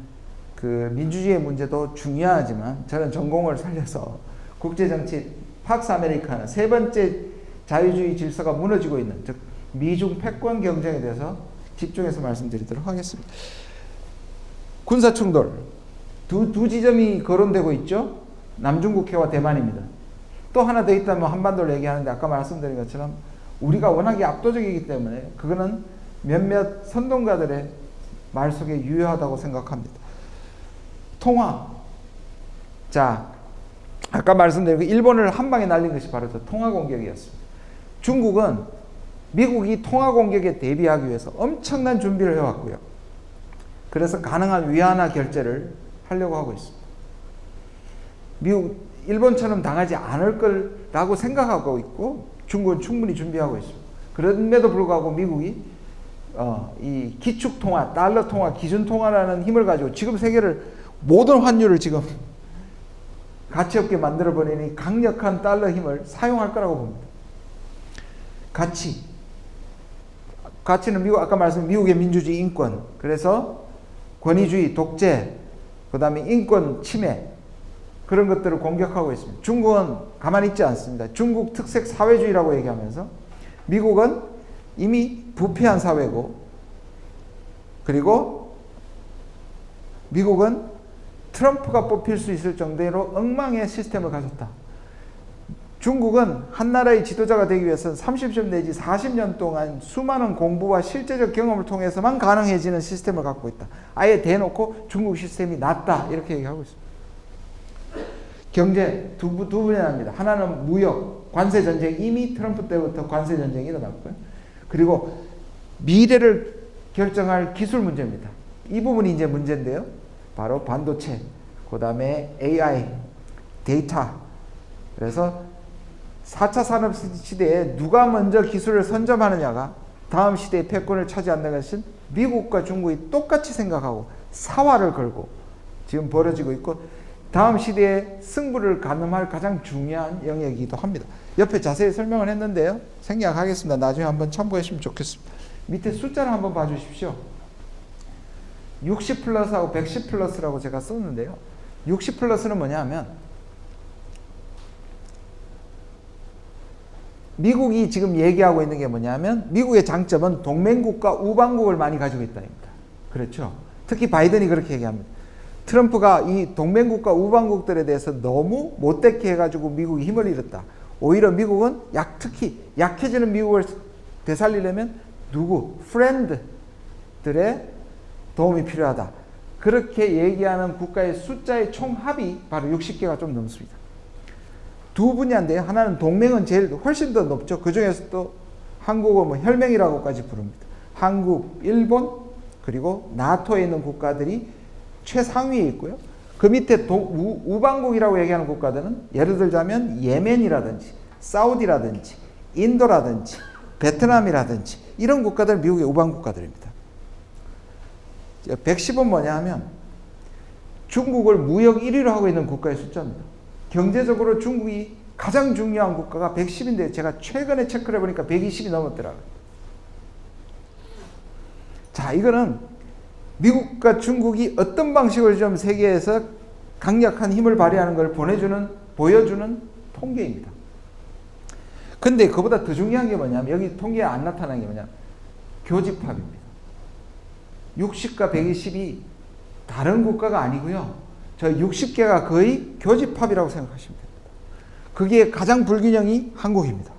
그 민주주의의 문제도 중요하지만 저는 전공을 살려서 국제정치 팍스 아메리카는 세 번째 자유주의 질서가 무너지고 있는, 즉 미중 패권 경쟁에 대해서 집중해서 말씀드리도록 하겠습니다. 군사 충돌 두 지점이 거론되고 있죠. 남중국해와 대만입니다. 또 하나 더 있다면 한반도를 얘기하는데 아까 말씀드린 것처럼 우리가 워낙에 압도적이기 때문에 그거는 몇몇 선동가들의 말 속에 유효하다고 생각합니다. 통화. 자, 아까 말씀드린 그 일본을 한 방에 날린 것이 바로 저 통화 공격이었습니다. 중국은 미국이 통화 공격에 대비하기 위해서 엄청난 준비를 해왔고요. 그래서 가능한 위안화 결제를 하려고 하고 있습니다. 일본처럼 당하지 않을 거라고 생각하고 있고 중국은 충분히 준비하고 있습니다. 그럼에도 불구하고 미국이 이 기축통화, 달러 통화, 기준통화라는 힘을 가지고 지금 세계를 모든 환율을 지금 가치없게 만들어버리니 강력한 달러 힘을 사용할 거라고 봅니다. 가치는 미국, 아까 말씀 미국의 민주주의, 인권, 그래서 권위주의, 독재, 그 다음에 인권 침해, 그런 것들을 공격하고 있습니다. 중국은 가만히 있지 않습니다. 중국 특색 사회주의라고 얘기하면서 미국은 이미 부패한 사회고, 그리고 미국은 트럼프가 뽑힐 수 있을 정도로 엉망의 시스템을 가졌다. 중국은 한 나라의 지도자가 되기 위해서는 30년 내지 40년 동안 수많은 공부와 실제적 경험을 통해서만 가능해지는 시스템을 갖고 있다. 아예 대놓고 중국 시스템이 낫다 이렇게 얘기하고 있습니다. 경제 두 분야 합니다. 하나는 무역, 관세 전쟁, 이미 트럼프 때부터 관세 전쟁이 일어났고요. 그리고 미래를 결정할 기술 문제입니다. 이 부분이 이제 문제인데요. 바로 반도체, 그 다음에 AI, 데이터. 그래서 4차 산업 시대에 누가 먼저 기술을 선점하느냐가 다음 시대의 패권을 차지한다는 것은 미국과 중국이 똑같이 생각하고 사활을 걸고 지금 벌어지고 있고 다음 시대의 승부를 가늠할 가장 중요한 영역이기도 합니다. 옆에 자세히 설명을 했는데요. 생략하겠습니다. 나중에 한번 참고하시면 좋겠습니다. 밑에 숫자를 한번 봐주십시오. 60 플러스하고 110 플러스라고 제가 썼는데요. 60 플러스는 뭐냐 하면 미국이 지금 얘기하고 있는 게 뭐냐면 미국의 장점은 동맹국과 우방국을 많이 가지고 있다입니다. 그렇죠? 특히 바이든이 그렇게 얘기합니다. 트럼프가 이 동맹국과 우방국들에 대해서 너무 못되게 해가지고 미국이 힘을 잃었다. 오히려 미국은 특히 약해지는 미국을 되살리려면 프렌드들의 도움이 필요하다. 그렇게 얘기하는 국가의 숫자의 총합이 바로 60개가 좀 넘습니다. 두 분야인데요. 하나는 동맹은 훨씬 더 높죠. 그 중에서도 한국어 혈맹이라고까지 부릅니다. 한국, 일본, 그리고 나토에 있는 국가들이 최상위에 있고요. 그 밑에 우방국이라고 얘기하는 국가들은 예를 들자면 예멘이라든지 사우디라든지 인도라든지 베트남이라든지 이런 국가들 미국의 우방 국가들입니다. 110은 뭐냐 하면 중국을 무역 1위로 하고 있는 국가의 숫자입니다. 경제적으로 중국이 가장 중요한 국가가 110인데 제가 최근에 체크를 해보니까 120이 넘었더라고요. 자, 이거는 미국과 중국이 어떤 방식으로 좀 세계에서 강력한 힘을 발휘하는 걸 보여주는 통계입니다. 근데 그보다 더 중요한 게 뭐냐면 여기 통계에 안 나타난 게 뭐냐면 교집합입니다. 60과 120이 다른 국가가 아니고요. 저 60개가 거의 교집합이라고 생각하시면 됩니다. 그게 가장 불균형이 한국입니다.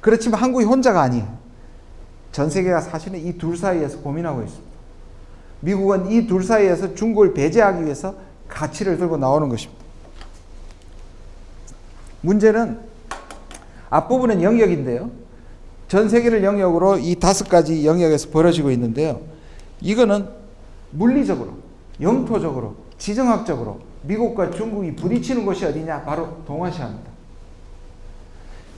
그렇지만 한국이 혼자가 아니에요. 전 세계가 사실은 이 둘 사이에서 고민하고 있습니다. 미국은 이 둘 사이에서 중국을 배제하기 위해서 가치를 들고 나오는 것입니다. 문제는 앞부분은 영역인데요. 전 세계를 영역으로 이 5가지 영역에서 벌어지고 있는데요. 이거는 물리적으로, 영토적으로, 지정학적으로 미국과 중국이 부딪히는 곳이 어디냐? 바로 동아시아입니다.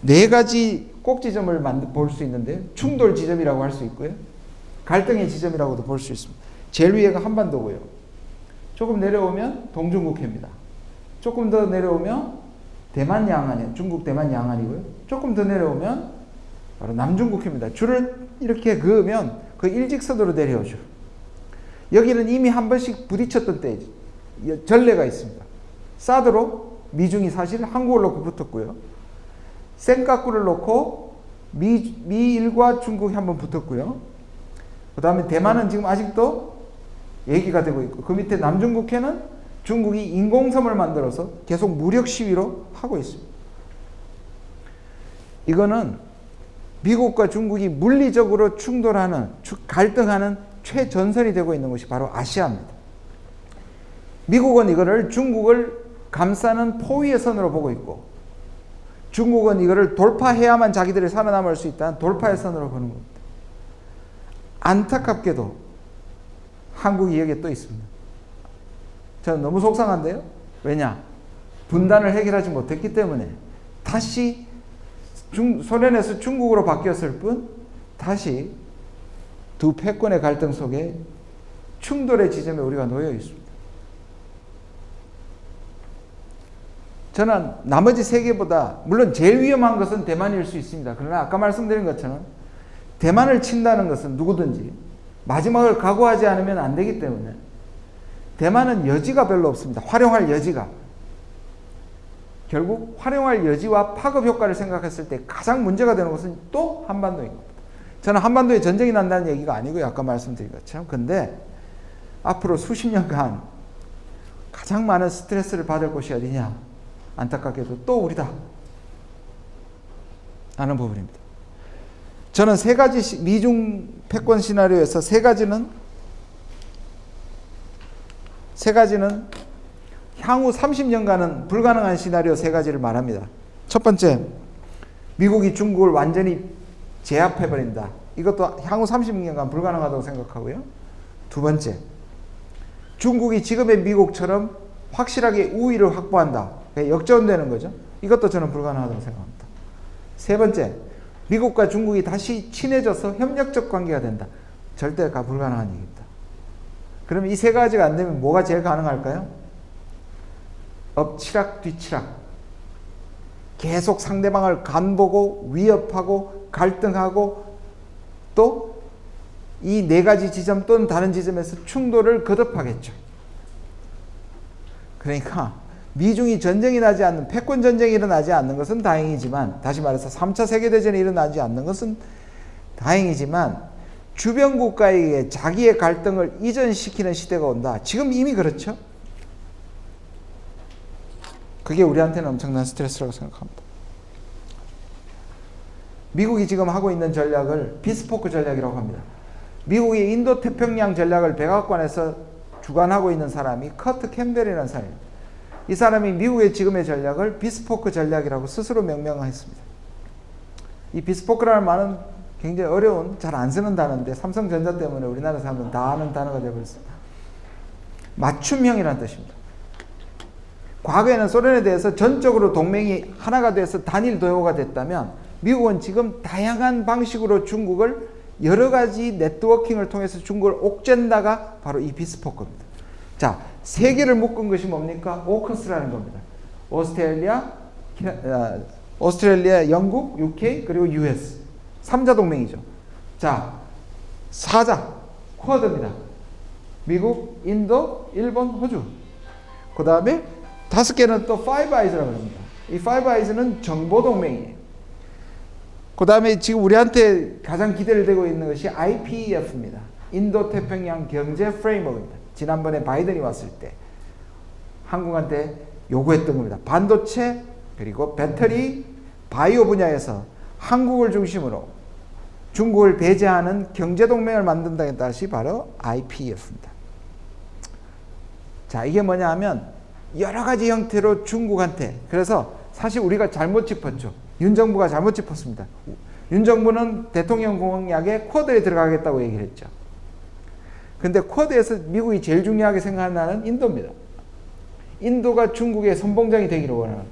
4가지 꼭지점을 볼 수 있는데 충돌 지점이라고 할 수 있고요. 갈등의 지점이라고도 볼 수 있습니다. 제일 위에가 한반도고요. 조금 내려오면 동중국해입니다. 조금 더 내려오면 대만 양안이에요. 중국 대만 양안이고요. 조금 더 내려오면 바로 남중국해입니다. 줄을 이렇게 그으면 그 일직선으로 내려오죠. 여기는 이미 한 번씩 부딪혔던 때 전례가 있습니다. 사드로 미중이 사실 한국을 놓고 붙었고요. 센까꾸를 놓고 미일과 중국이 한번 붙었고요. 그 다음에 대만은 지금 아직도 얘기가 되고 있고 그 밑에 남중국해는 중국이 인공섬을 만들어서 계속 무력 시위로 하고 있습니다. 이거는 미국과 중국이 물리적으로 충돌하는, 갈등하는 최전선이 되고 있는 것이 바로 아시아입니다. 미국은 이거를 중국을 감싸는 포위의 선으로 보고 있고 중국은 이거를 돌파해야만 자기들이 살아남을 수 있다는 돌파의 선으로 보는 겁니다. 안타깝게도 한국이 여기에 또 있습니다. 저는 너무 속상한데요. 왜냐? 분단을 해결하지 못했기 때문에 다시 소련에서 중국으로 바뀌었을 뿐 다시 두 패권의 갈등 속에 충돌의 지점에 우리가 놓여 있습니다. 저는 나머지 세계보다 물론 제일 위험한 것은 대만일 수 있습니다. 그러나 아까 말씀드린 것처럼 대만을 친다는 것은 누구든지 마지막을 각오하지 않으면 안 되기 때문에 대만은 여지가 별로 없습니다. 활용할 여지가. 결국 활용할 여지와 파급 효과를 생각했을 때 가장 문제가 되는 것은 또 한반도인 겁니다. 저는 한반도에 전쟁이 난다는 얘기가 아니고요. 아까 말씀드린 것처럼. 근데 앞으로 수십 년간 가장 많은 스트레스를 받을 곳이 어디냐? 안타깝게도 또 우리다. 하는 부분입니다. 저는 3가지 미중 패권 시나리오에서 3가지는 향후 30년간은 불가능한 시나리오 3가지를 말합니다. 첫 번째, 미국이 중국을 완전히 제압해버린다. 이것도 향후 30년간 불가능하다고 생각하고요. 두 번째, 중국이 지금의 미국처럼 확실하게 우위를 확보한다. 역전되는 거죠. 이것도 저는 불가능하다고 생각합니다. 세 번째, 미국과 중국이 다시 친해져서 협력적 관계가 된다. 절대 불가능한 얘기입니다. 그러면 이 3가지가 안 되면 뭐가 제일 가능할까요? 엎치락 뒤치락. 계속 상대방을 간보고 위협하고 갈등하고 또 이 4가지 지점 또는 다른 지점에서 충돌을 거듭하겠죠. 그러니까 미중이 전쟁이 나지 않는, 패권 전쟁이 일어나지 않는 것은 다행이지만, 다시 말해서 3차 세계대전이 일어나지 않는 것은 다행이지만 주변 국가에게 자기의 갈등을 이전시키는 시대가 온다. 지금 이미 그렇죠. 그게 우리한테는 엄청난 스트레스라고 생각합니다. 미국이 지금 하고 있는 전략을 비스포크 전략이라고 합니다. 미국이 인도태평양 전략을 백악관에서 주관하고 있는 사람이 커트 캠벨이라는 사람입니다. 이 사람이 미국의 지금의 전략을 비스포크 전략이라고 스스로 명명했습니다. 이 비스포크라는 말은 굉장히 어려운, 잘 안 쓰는 단어인데 삼성전자 때문에 우리나라 사람들은 다 아는 단어가 되어버렸습니다. 맞춤형이라는 뜻입니다. 과거에는 소련에 대해서 전적으로 동맹이 하나가 돼서 단일 도요가 됐다면 미국은 지금 다양한 방식으로 중국을 여러 가지 네트워킹을 통해서 중국을 옥죄다가 바로 이 비스포크입니다. 자, 세 개를 묶은 것이 뭡니까? 오커스라는 겁니다. 오스트레일리아, 영국, UK, 그리고 US. 3자 동맹이죠. 자, 4자, 쿼드입니다. 미국, 인도, 일본, 호주. 그 다음에 5개는 또 파이브 아이즈라고 합니다. 이 파이브 아이즈는 정보 동맹이에요. 그 다음에 지금 우리한테 가장 기대를 되고 있는 것이 IPEF입니다. 인도 태평양 경제 프레임워크입니다. 지난번에 바이든이 왔을 때 한국한테 요구했던 겁니다. 반도체 그리고 배터리, 바이오 분야에서 한국을 중심으로 중국을 배제하는 경제동맹을 만든다는 것이 바로 IPEF입니다. 자, 이게 뭐냐 하면 여러 가지 형태로 중국한테, 그래서 사실 우리가 잘못 짚었죠. 윤 정부가 잘못 짚었습니다. 윤 정부는 대통령 공약에 쿼드에 들어가겠다고 얘기를 했죠. 근데 쿼드에서 미국이 제일 중요하게 생각하는 나라는 인도입니다. 인도가 중국의 선봉장이 되기를 원하는.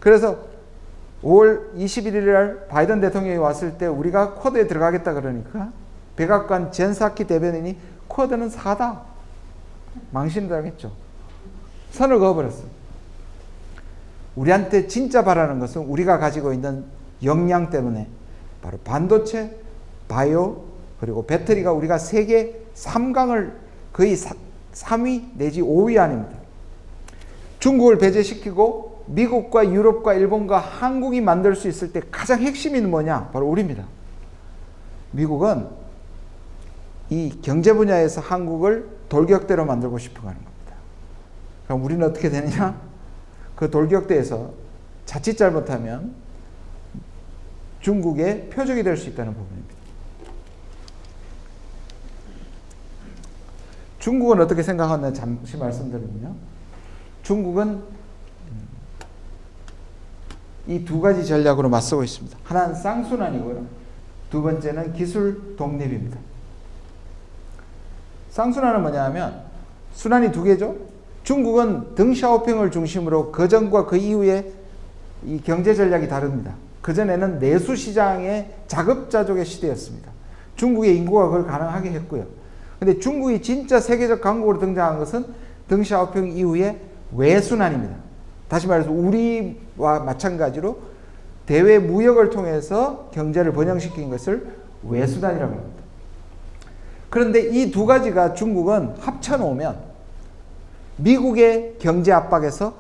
그래서 5월 21일 날 바이든 대통령이 왔을 때 우리가 쿼드에 들어가겠다 그러니까 백악관 젠사키 대변인이 쿼드는 사다. 망신을 당했죠. 선을 그어버렸어요. 우리한테 진짜 바라는 것은 우리가 가지고 있는 역량 때문에 바로 반도체, 바이오, 그리고 배터리가 우리가 세계 3강을 거의 3위 내지 5위 아닙니다. 중국을 배제시키고 미국과 유럽과 일본과 한국이 만들 수 있을 때 가장 핵심이 뭐냐? 바로 우리입니다. 미국은 이 경제 분야에서 한국을 돌격대로 만들고 싶어 하는 겁니다. 그럼 우리는 어떻게 되느냐? 그 돌격대에서 자칫 잘못하면 중국의 표적이 될 수 있다는 부분입니다. 중국은 어떻게 생각하나 잠시 말씀드리면요. 중국은 이 두 가지 전략으로 맞서고 있습니다. 하나는 쌍순환이고요. 두 번째는 기술 독립입니다. 쌍순환은 뭐냐 하면 순환이 두 개죠. 중국은 덩샤오핑을 중심으로 그 전과 그 이후에 이 경제 전략이 다릅니다. 그전에는 내수 시장의 자급자족의 시대였습니다. 중국의 인구가 그걸 가능하게 했고요. 근데 중국이 진짜 세계적 강국으로 등장한 것은 덩샤오핑 이후에 외순환입니다. 다시 말해서 우리와 마찬가지로 대외 무역을 통해서 경제를 번영시킨 것을 외순환이라고 합니다. 그런데 이 두 가지가 중국은 합쳐놓으면 미국의 경제 압박에서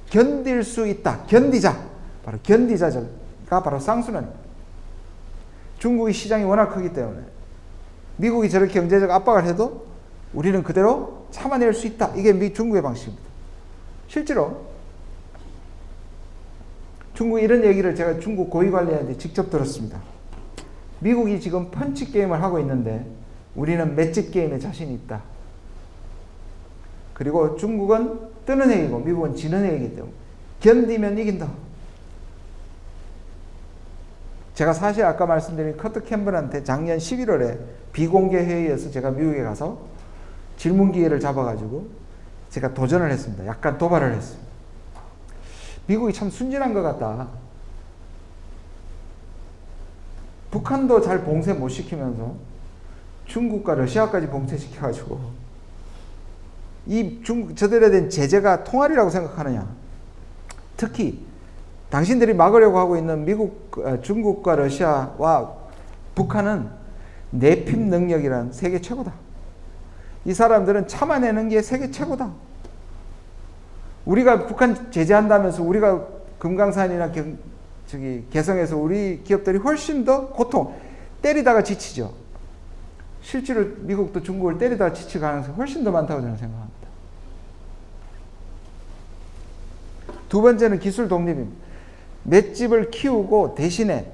견딜 수 있다. 견디자. 바로 견디자가 바로 쌍순환입니다. 중국의 시장이 워낙 크기 때문에 미국이 저렇게 경제적 압박을 해도 우리는 그대로 참아낼 수 있다. 이게 중국의 방식입니다. 실제로 중국 이런 얘기를 제가 중국 고위관리한테 직접 들었습니다. 미국이 지금 펀치 게임을 하고 있는데 우리는 맷집 게임에 자신이 있다. 그리고 중국은 뜨는 애이고 미국은 지는 애이기 때문에 견디면 이긴다. 제가 사실 아까 말씀드린 커트 캠블한테 작년 11월에 비공개 회의에서 제가 미국에 가서 질문 기회를 잡아가지고 제가 도전을 했습니다. 약간 도발을 했습니다. 미국이 참 순진한 것 같다. 북한도 잘 봉쇄 못 시키면서 중국과 러시아까지 봉쇄시켜가지고 이 저들에 대한 제재가 통할이라고 생각하느냐. 특히 당신들이 막으려고 하고 있는 중국과 러시아와 북한은 내핍 능력이란 세계 최고다. 이 사람들은 참아내는 게 세계 최고다. 우리가 북한 제재한다면서 우리가 금강산이나 개성에서 우리 기업들이 훨씬 더 때리다가 지치죠. 실제로 미국도 중국을 때리다가 지칠 가능성이 훨씬 더 많다고 저는 생각합니다. 두 번째는 기술 독립입니다. 맷집을 키우고 대신에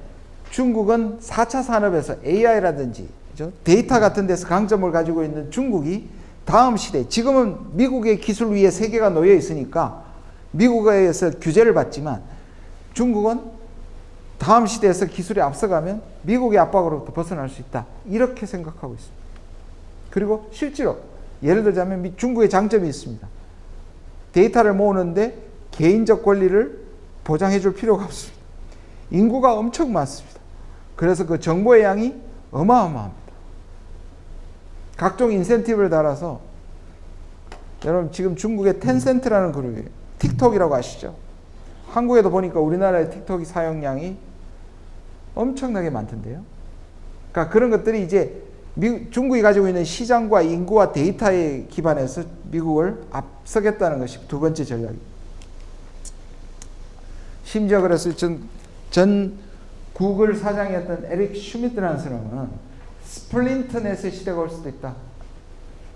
중국은 4차 산업에서 AI라든지 그죠? 데이터 같은 데서 강점을 가지고 있는 중국이 다음 시대, 지금은 미국의 기술 위에 세계가 놓여 있으니까 미국에 의해서 규제를 받지만 중국은 다음 시대에서 기술이 앞서가면 미국의 압박으로부터 벗어날 수 있다. 이렇게 생각하고 있습니다. 그리고 실제로 예를 들자면 중국의 장점이 있습니다. 데이터를 모으는데 개인적 권리를 보장해 줄 필요가 없습니다. 인구가 엄청 많습니다. 그래서 그 정보의 양이 어마어마합니다. 각종 인센티브를 달아서 여러분 지금 중국의 텐센트라는 그룹이에요. 틱톡이라고 아시죠? 한국에도 보니까 우리나라의 틱톡 사용량이 엄청나게 많던데요. 그러니까 그런 것들이 이제 중국이 가지고 있는 시장과 인구와 데이터에 기반해서 미국을 앞서겠다는 것이 두 번째 전략입니다. 심지어 그래서 전 구글 사장이었던 에릭 슈미트라는 사람은 스플린터넷의 시대가 올 수도 있다.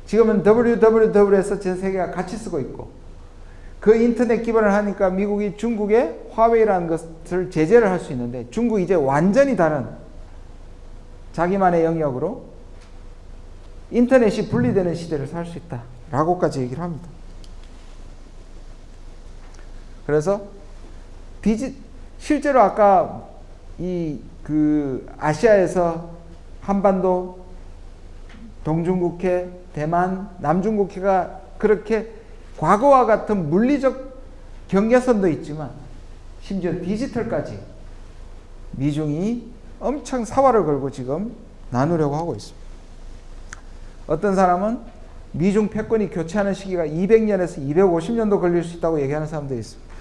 지금은 www에서 전 세계가 같이 쓰고 있고 그 인터넷 기반을 하니까 미국이 중국의 화웨이라는 것을 제재를 할 수 있는데 중국이 이제 완전히 다른 자기만의 영역으로 인터넷이 분리되는 시대를 살 수 있다 라고까지 얘기를 합니다. 그래서 실제로 아까 아시아에서 한반도, 동중국해, 대만, 남중국해가 그렇게 과거와 같은 물리적 경계선도 있지만 심지어 디지털까지 미중이 엄청 사활을 걸고 지금 나누려고 하고 있습니다. 어떤 사람은 미중 패권이 교체하는 시기가 200년에서 250년도 걸릴 수 있다고 얘기하는 사람들이 있습니다.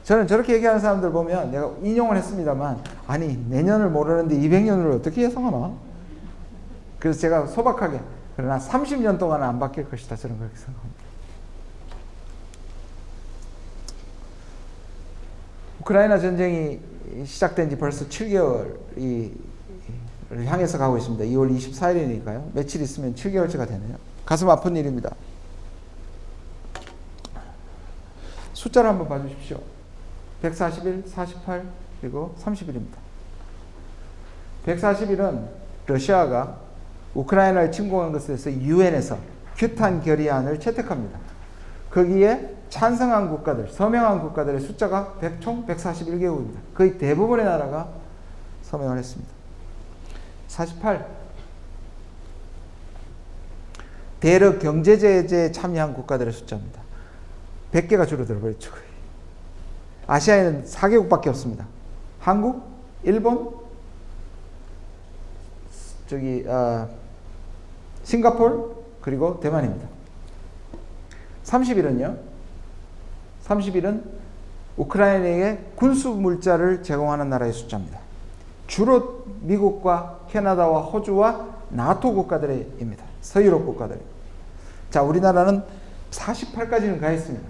저는 저렇게 얘기하는 사람들 보면 내가 인용을 했습니다만 아니 내년을 모르는데 200년을 어떻게 예상하나? 그래서 제가 소박하게 그러나 30년 동안은 안 바뀔 것이다 저는 그렇게 생각합니다. 우크라이나 전쟁이 시작된 지 벌써 7개월을 향해서 가고 있습니다. 2월 24일이니까요. 며칠 있으면 7개월째가 되네요. 가슴 아픈 일입니다. 숫자를 한번 봐주십시오. 140일, 48, 그리고 30일입니다. 140일은 러시아가 우크라이나를 침공한 것에 대해서 유엔에서 규탄 결의안을 채택합니다. 거기에 찬성한 국가들, 서명한 국가들의 숫자가 총 141개국입니다. 거의 대부분의 나라가 서명을 했습니다. 48. 대러 경제제재에 참여한 국가들의 숫자입니다. 100개가 줄어들어 버렸죠. 아시아에는 4개국밖에 없습니다. 한국, 일본, 싱가포르, 그리고 대만입니다. 30일은요? 30일은 우크라이나에게 군수물자를 제공하는 나라의 숫자입니다. 주로 미국과 캐나다와 호주와 나토 국가들입니다. 서유럽 국가들. 자, 우리나라는 48까지는 가 있습니다.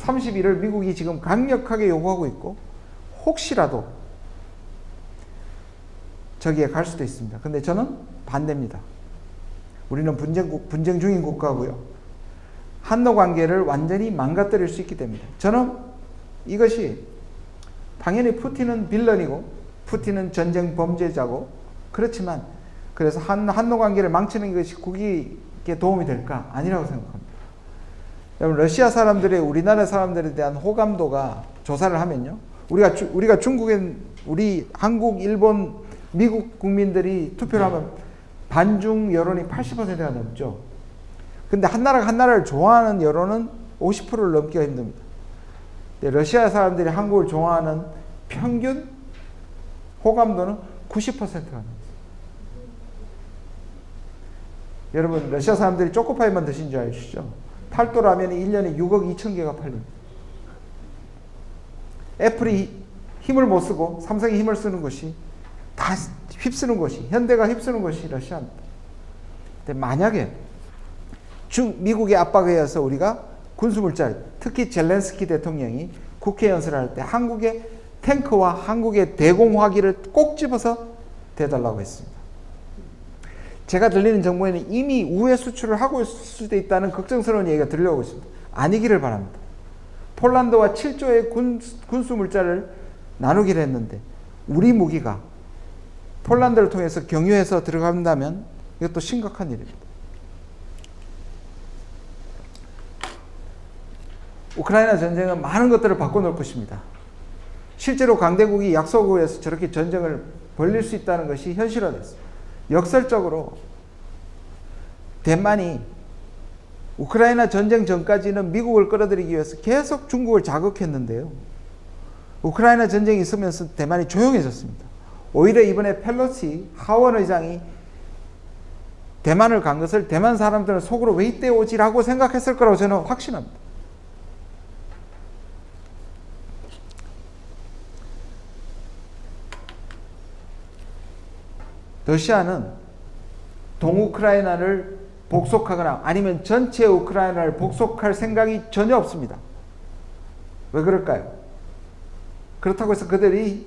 30일을 미국이 지금 강력하게 요구하고 있고 혹시라도 저기에 갈 수도 있습니다. 근데 저는 반대입니다. 우리는 분쟁 중인 국가고요. 한노 관계를 완전히 망가뜨릴 수 있기 때문에 저는 이것이 당연히 푸틴은 빌런이고 푸틴은 전쟁 범죄자고 그렇지만 그래서 한노 관계를 망치는 것이 국익에 도움이 될까? 아니라고 생각합니다. 여러분 러시아 사람들의 우리나라 사람들에 대한 호감도가 조사를 하면요. 우리가 중국엔 우리 한국, 일본, 미국 국민들이 투표를 하면 반중 여론이 80%가 넘죠. 근데 한 나라가 한 나라를 좋아하는 여론은 50%를 넘기가 힘듭니다. 러시아 사람들이 한국을 좋아하는 평균 호감도는 90%가 넘습니다. 여러분 러시아 사람들이 초코파이만 드신 줄 아시죠? 팔도 라면이 1년에 6억 2천 개가 팔립니다. 애플이 힘을 못 쓰고 삼성이 힘을 쓰는 것이 다 휩쓰는 것이 현대가 휩쓰는 것이 러시아입니다. 근데 만약에 미국의 압박에 의해서 우리가 군수물자 특히 젤렌스키 대통령이 국회 연설을 할 때 한국의 탱크와 한국의 대공화기를 꼭 집어서 대달라고 했습니다. 제가 들리는 정보에는 이미 우회 수출을 하고 있을 수도 있다는 걱정스러운 얘기가 들려오고 있습니다. 아니기를 바랍니다. 폴란드와 7조의 군수물자를 나누기로 했는데 우리 무기가 폴란드를 통해서 경유해서 들어간다면 이것도 심각한 일입니다. 우크라이나 전쟁은 많은 것들을 바꿔놓을 것입니다. 실제로 강대국이 약소국에서 저렇게 전쟁을 벌릴 수 있다는 것이 현실화됐어요. 역설적으로 대만이 우크라이나 전쟁 전까지는 미국을 끌어들이기 위해서 계속 중국을 자극했는데요. 우크라이나 전쟁이 있으면서 대만이 조용해졌습니다. 오히려 이번에 펠로시 하원 의장이 대만을 간 것을 대만 사람들은 속으로 왜 이때 오지라고 생각했을 거라고 저는 확신합니다. 러시아는 동우크라이나를 복속하거나 아니면 전체 우크라이나를 복속할 생각이 전혀 없습니다. 왜 그럴까요? 그렇다고 해서 그들이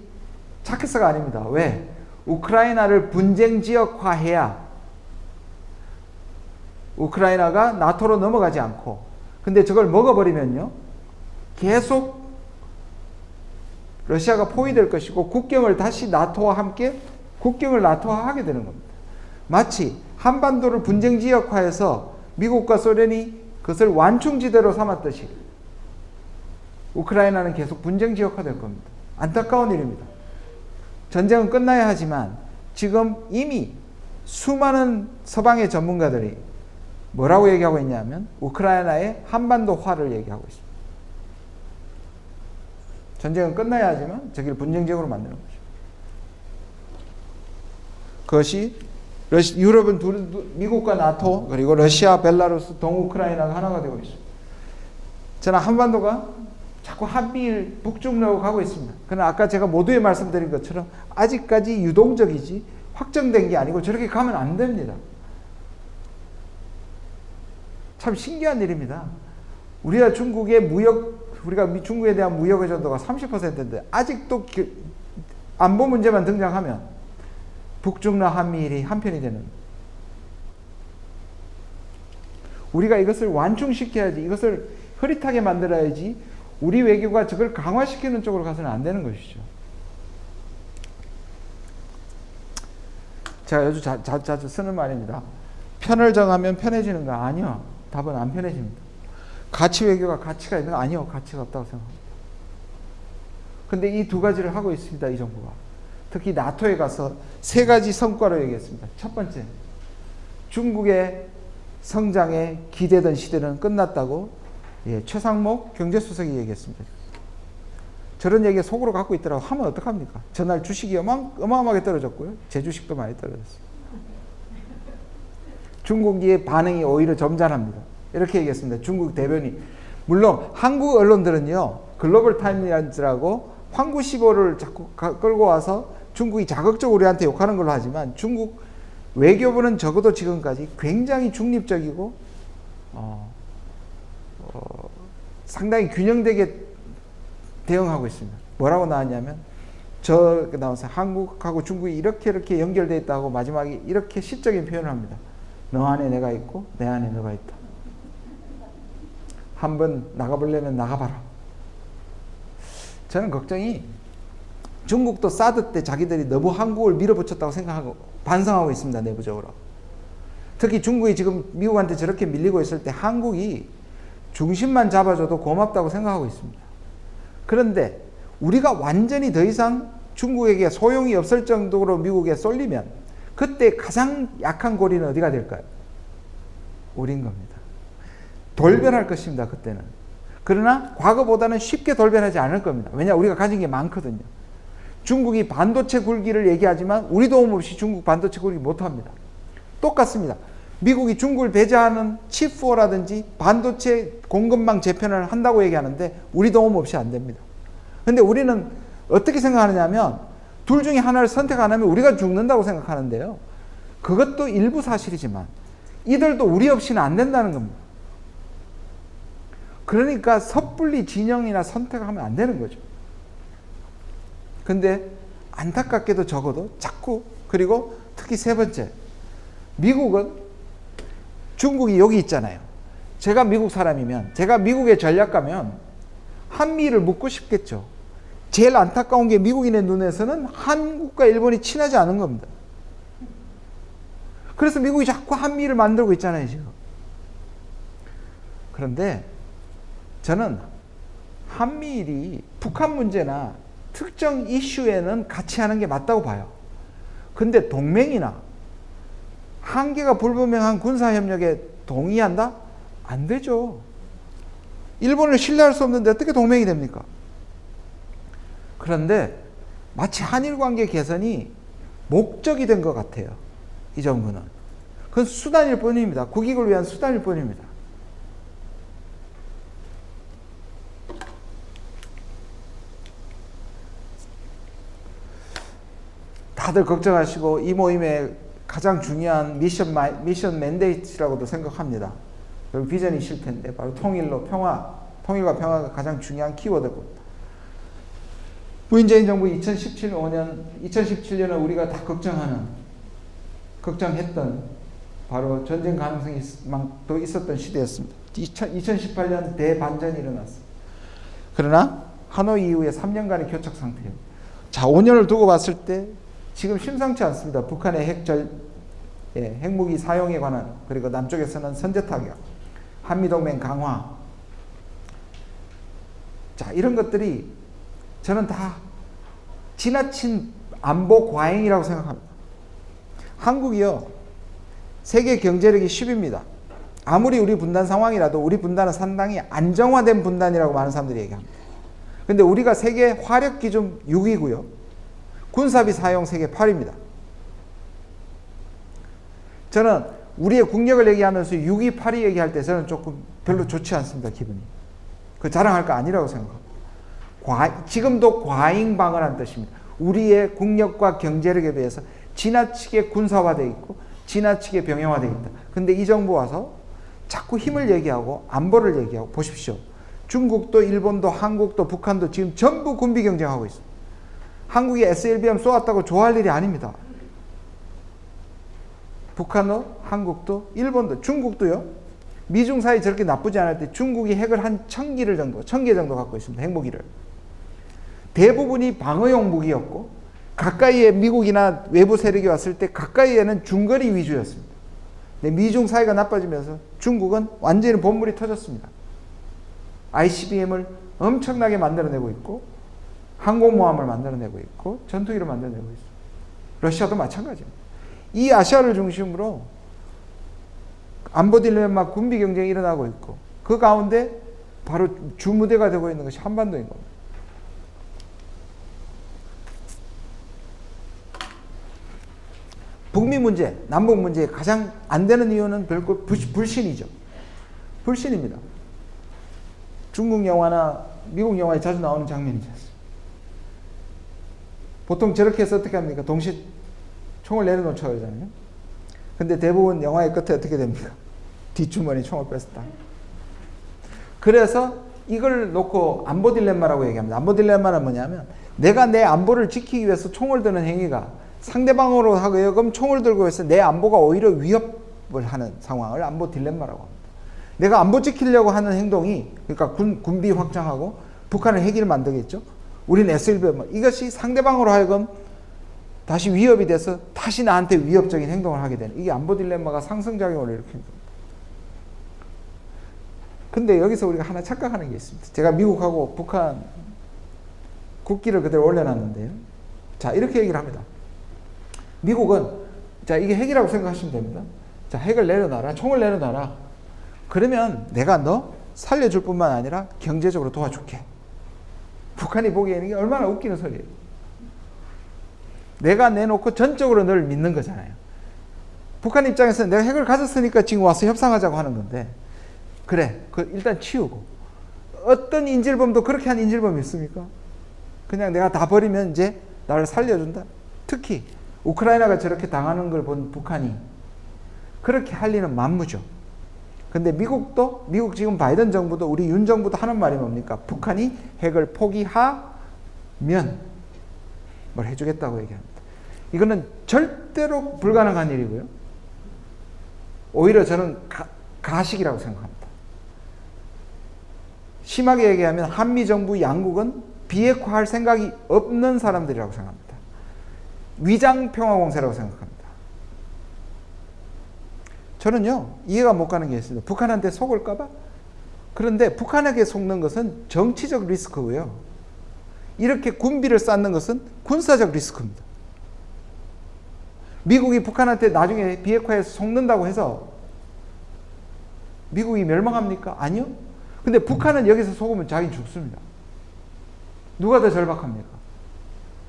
착해서가 아닙니다. 왜? 우크라이나를 분쟁 지역화해야 우크라이나가 나토로 넘어가지 않고, 근데 저걸 먹어버리면요 계속 러시아가 포위될 것이고 국경을 다시 나토와 함께 국경을 나토화하게 되는 겁니다. 마치 한반도를 분쟁 지역화해서 미국과 소련이 그것을 완충지대로 삼았듯이 우크라이나는 계속 분쟁 지역화될 겁니다. 안타까운 일입니다. 전쟁은 끝나야 하지만 지금 이미 수많은 서방의 전문가들이 뭐라고 얘기하고 있냐면 우크라이나의 한반도화를 얘기하고 있습니다. 전쟁은 끝나야 하지만 저기를 분쟁 지역으로 만드는 거죠. 그것이 유럽은 미국과 나토 그리고 러시아, 벨라루스, 동우크라이나가 하나가 되고 있습니다. 저는 한반도가 자꾸 한미일 북중로로 가고 있습니다. 그러나 아까 제가 모두에 말씀드린 것처럼 아직까지 유동적이지 확정된 게 아니고 저렇게 가면 안 됩니다. 참 신기한 일입니다. 우리가 중국의 우리가 중국에 대한 무역 의존도가 30%인데 아직도 안보 문제만 등장하면 북중러 한미일이 한편이 되는, 우리가 이것을 완충시켜야지, 이것을 흐릿하게 만들어야지 우리 외교가 저걸 강화시키는 쪽으로 가서는 안 되는 것이죠. 제가 요즘 자주 쓰는 말입니다. 편을 정하면 편해지는가? 아니요. 답은 안 편해집니다. 가치 외교가 가치가 있는가? 아니요. 가치가 없다고 생각합니다. 근데 이 두 가지를 하고 있습니다. 이 정부가. 특히 나토에 가서 세 가지 성과를 얘기했습니다. 첫 번째, 중국의 성장에 기대던 시대는 끝났다고 최상목 경제수석이 얘기했습니다. 저런 얘기 속으로 갖고 있더라고 하면 어떡합니까? 전날 주식이 어마어마하게 떨어졌고요. 제 주식도 많이 떨어졌어요. 중국의 반응이 오히려 점잖합니다. 이렇게 얘기했습니다. 중국 대변인. 물론 한국 언론들은요, 글로벌 타임즈라고 황구시보를 자꾸 끌고 와서 중국이 자극적으로 우리한테 욕하는 걸로 하지만 중국 외교부는 적어도 지금까지 굉장히 중립적이고 상당히 균형되게 대응하고 있습니다. 뭐라고 나왔냐면 나와서 한국하고 중국이 이렇게 연결되어 있다고 마지막에 이렇게 시적인 표현을 합니다. 너 안에 내가 있고 내 안에 너가 있다. 한번 나가보려면 나가봐라. 저는 걱정이 중국도 사드 때 자기들이 너무 한국을 밀어붙였다고 생각하고 반성하고 있습니다. 내부적으로. 특히 중국이 지금 미국한테 저렇게 밀리고 있을 때 한국이 중심만 잡아줘도 고맙다고 생각하고 있습니다. 그런데 우리가 완전히 더 이상 중국에게 소용이 없을 정도로 미국에 쏠리면 그때 가장 약한 고리는 어디가 될까요? 우리인 겁니다. 돌변할 것입니다. 그때는. 그러나 과거보다는 쉽게 돌변하지 않을 겁니다. 왜냐? 우리가 가진 게 많거든요. 중국이 반도체 굴기를 얘기하지만 우리 도움 없이 중국 반도체 굴기 못합니다. 똑같습니다. 미국이 중국을 배제하는 칩4라든지 반도체 공급망 재편을 한다고 얘기하는데 우리 도움 없이 안 됩니다. 근데 우리는 어떻게 생각하느냐 하면 둘 중에 하나를 선택 안 하면 우리가 죽는다고 생각하는데요. 그것도 일부 사실이지만 이들도 우리 없이는 안 된다는 겁니다. 그러니까 섣불리 진영이나 선택을 하면 안 되는 거죠. 근데 안타깝게도 적어도 자꾸, 그리고 특히 세 번째, 미국은 중국이 여기 있잖아요. 제가 미국 사람이면, 제가 미국의 전략가면 한미를 묻고 싶겠죠. 제일 안타까운 게 미국인의 눈에서는 한국과 일본이 친하지 않은 겁니다. 그래서 미국이 자꾸 한미를 만들고 있잖아요, 지금. 그런데 저는 한미일이 북한 문제나 특정 이슈에는 같이 하는 게 맞다고 봐요. 근데 동맹이나 한계가 불분명한 군사협력에 동의한다? 안 되죠. 일본을 신뢰할 수 없는데 어떻게 동맹이 됩니까? 그런데 마치 한일 관계 개선이 목적이 된 것 같아요. 이 정부는. 그건 수단일 뿐입니다. 국익을 위한 수단일 뿐입니다. 다들 걱정하시고 이 모임의 가장 중요한 미션 맨데이트라고도 생각합니다. 비전이 실패인데 바로 통일과 평화가 가장 중요한 키워드고, 문재인 정부 2017년은 우리가 다 걱정했던 바로 전쟁 가능성이 또 있었던 시대였습니다. 2018년 대반전이 일어났습니다. 그러나 하노이 이후에 3년간의 교착 상태예요. 자, 5년을 두고 봤을 때 지금 심상치 않습니다. 북한의 핵무기 사용에 관한, 그리고 남쪽에서는 선제 타격, 한미동맹 강화. 자, 이런 것들이 저는 다 지나친 안보 과잉이라고 생각합니다. 한국이요, 세계 경제력이 10위입니다. 아무리 우리 분단 상황이라도 우리 분단은 상당히 안정화된 분단이라고 많은 사람들이 얘기합니다. 근데 우리가 세계 화력 기준 6위고요. 군사비 사용 세계 8위입니다. 저는 우리의 국력을 얘기하면서 6위, 8위 얘기할 때 저는 조금 별로 좋지 않습니다. 기분이. 그 자랑할 거 아니라고 생각합니다. 지금도 과잉방어라는 뜻입니다. 우리의 국력과 경제력에 비해서 지나치게 군사화되어 있고 지나치게 병영화되어 있다. 근데 이 정부 와서 자꾸 힘을 얘기하고 안보를 얘기하고, 보십시오. 중국도 일본도 한국도 북한도 지금 전부 군비 경쟁하고 있습니다. 한국이 SLBM 쏘았다고 좋아할 일이 아닙니다. 북한도 한국도 일본도 중국도요. 미중 사이 저렇게 나쁘지 않을 때 중국이 핵을 한 1000개 정도 갖고 있습니다. 핵무기를. 대부분이 방어용 무기였고, 가까이에 미국이나 외부 세력이 왔을 때 가까이에는 중거리 위주였습니다. 근데 미중 사이가 나빠지면서 중국은 완전히 본물이 터졌습니다. ICBM을 엄청나게 만들어내고 있고, 항공모함을 만들어내고 있고, 전투기를 만들어내고 있습니다. 러시아도 마찬가지입니다. 이 아시아를 중심으로 안보 딜레마, 군비 경쟁이 일어나고 있고, 그 가운데 바로 주무대가 되고 있는 것이 한반도인 겁니다. 북미 문제, 남북 문제에 가장 안 되는 이유는 결국 불신이죠. 불신입니다. 중국 영화나 미국 영화에 자주 나오는 장면이죠. 보통 저렇게 해서 어떻게 합니까? 동시에 총을 내려놓자 그러잖아요. 근데 대부분 영화의 끝에 어떻게 됩니까? 뒷주머니 총을 뺐다. 그래서 이걸 놓고 안보 딜레마라고 얘기합니다. 안보 딜레마는 뭐냐면, 내가 내 안보를 지키기 위해서 총을 드는 행위가 상대방으로 하여금 총을 들고 해서 내 안보가 오히려 위협을 하는 상황을 안보 딜레마라고 합니다. 내가 안보 지키려고 하는 행동이, 그러니까 군비 확장하고 북한을 핵을 만들겠죠. 우리는 SLBM, 이것이 상대방으로 하여금 다시 위협이 돼서 다시 나한테 위협적인 행동을 하게 되는, 이게 안보 딜레마가 상승작용을 일으킵니다. 근데 여기서 우리가 하나 착각하는 게 있습니다. 제가 미국하고 북한 국기를 그대로 올려놨는데요. 자, 이렇게 얘기를 합니다. 미국은, 자, 이게 핵이라고 생각하시면 됩니다. 자, 핵을 내려놔라, 총을 내려놔라. 그러면 내가 너 살려줄 뿐만 아니라 경제적으로 도와줄게. 북한이 보기에는 이게 얼마나 웃기는 소리예요. 내가 내놓고 전적으로 널 믿는 거잖아요. 북한 입장에서는 내가 핵을 가졌으니까 지금 와서 협상하자고 하는 건데, 그래, 일단 치우고. 어떤 인질범도 그렇게 한 인질범이 있습니까? 그냥 내가 다 버리면 이제 나를 살려준다. 특히 우크라이나가 저렇게 당하는 걸 본 북한이 그렇게 할 리는 만무죠. 근데 미국 지금 바이든 정부도 우리 윤 정부도 하는 말이 뭡니까? 북한이 핵을 포기하면 뭘 해주겠다고 얘기합니다. 이거는 절대로 불가능한 일이고요. 오히려 저는 가식이라고 생각합니다. 심하게 얘기하면 한미 정부 양국은 비핵화할 생각이 없는 사람들이라고 생각합니다. 위장 평화 공세라고 생각합니다. 저는요, 이해가 못 가는 게 있습니다. 북한한테 속을까봐? 그런데 북한에게 속는 것은 정치적 리스크고요. 이렇게 군비를 쌓는 것은 군사적 리스크입니다. 미국이 북한한테 나중에 비핵화해서 속는다고 해서 미국이 멸망합니까? 아니요. 근데 북한은 여기서 속으면 자기 죽습니다. 누가 더 절박합니까?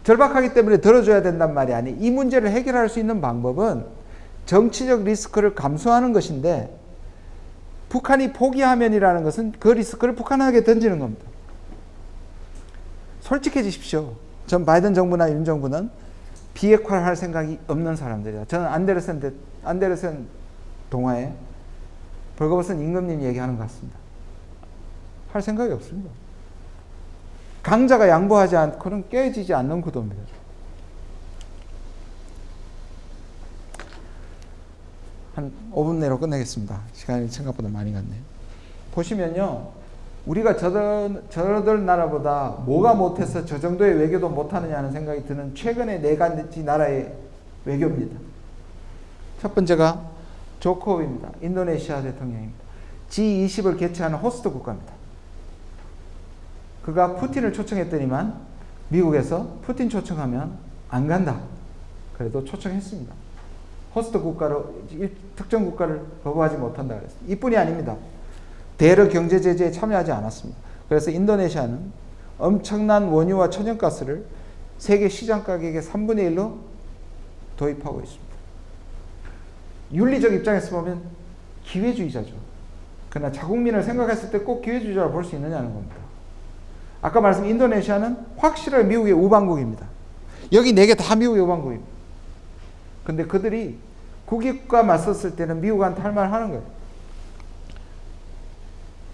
절박하기 때문에 들어줘야 된단 말이 아니, 이 문제를 해결할 수 있는 방법은 정치적 리스크를 감수하는 것인데, 북한이 포기하면이라는 것은 그 리스크를 북한에게 던지는 겁니다. 솔직해지십시오. 전 바이든 정부나 윤 정부는 비핵화를 할 생각이 없는 사람들이다. 저는 안데르센 동화에 벌거벗은 임금님 얘기하는 것 같습니다. 할 생각이 없습니다. 강자가 양보하지 않고는 깨지지 않는 구도입니다. 한 5분 내로 끝내겠습니다. 시간이 생각보다 많이 갔네요. 보시면요, 우리가 저들 나라보다 뭐가 못해서 저 정도의 외교도 못하느냐 하는 생각이 드는 최근의 4가지 나라의 외교입니다. 첫 번째가 조코비입니다. 인도네시아 대통령입니다. G20을 개최하는 호스트 국가입니다. 그가 푸틴을 초청했더니만 미국에서 푸틴 초청하면 안 간다. 그래도 초청했습니다. 호스트 국가로 특정 국가를 거부하지 못한다 그랬어요. 이뿐이 아닙니다. 대러 경제 제재에 참여하지 않았습니다. 그래서 인도네시아는 엄청난 원유와 천연가스를 세계 시장 가격의 3분의 1로 도입하고 있습니다. 윤리적 입장에서 보면 기회주의자죠. 그러나 자국민을 생각했을 때 꼭 기회주의자로 볼 수 있느냐는 겁니다. 아까 말씀드린 인도네시아는 확실하게 미국의 우방국입니다. 여기 4개 다 미국의 우방국입니다. 근데 그들이 국익과 맞섰을 때는 미국한테 할 말 하는 거예요.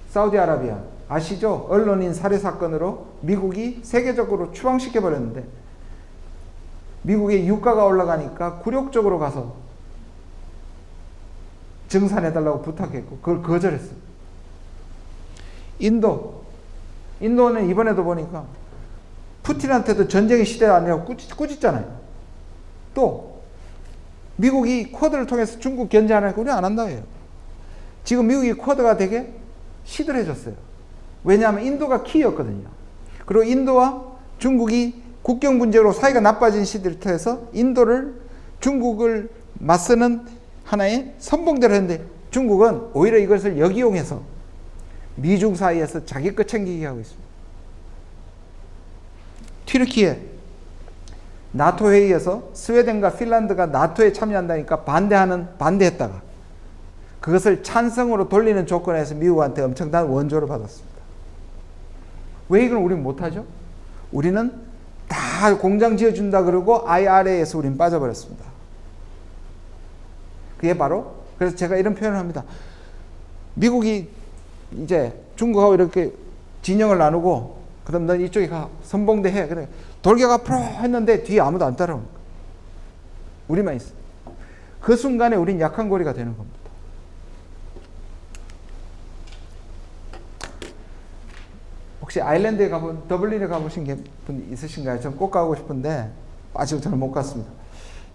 사우디아라비아 아시죠? 언론인 살해 사건으로 미국이 세계적으로 추방시켜버렸는데, 미국의 유가가 올라가니까 굴욕적으로 가서 증산해달라고 부탁했고 그걸 거절했어요. 인도는 이번에도 보니까 푸틴한테도 전쟁의 시대가 아니라고 꾸짖잖아요. 또 미국이 쿼드를 통해서 중국 견제하니까 우리 안 한다 해요. 지금 미국이 쿼드가 되게 시들해졌어요. 왜냐하면 인도가 키였거든요. 그리고 인도와 중국이 국경 문제로 사이가 나빠진 시들터에서 인도를 중국을 맞서는 하나의 선봉대로 했는데, 중국은 오히려 이것을 역이용해서 미중 사이에서 자기 것 챙기게 하고 있습니다. 튀르키예 나토 회의에서 스웨덴과 핀란드가 나토에 참여한다니까 반대했다가 그것을 찬성으로 돌리는 조건에서 미국한테 엄청난 원조를 받았습니다. 왜 이걸 우리는 못하죠? 우리는 다 공장 지어준다 그러고 IRA에서 우리는 빠져버렸습니다. 그게 바로, 그래서 제가 이런 표현을 합니다. 미국이 이제 중국하고 이렇게 진영을 나누고, 그럼 넌 이쪽에 가, 선봉대 해. 그래. 돌격 앞으로 했는데 뒤에 아무도 안 따라오는 거예요. 우리만 있어. 그 순간에 우린 약한 고리가 되는 겁니다. 혹시 아일랜드에 더블린에 가보신 분 있으신가요? 전 꼭 가고 싶은데 아직 저는 못 갔습니다.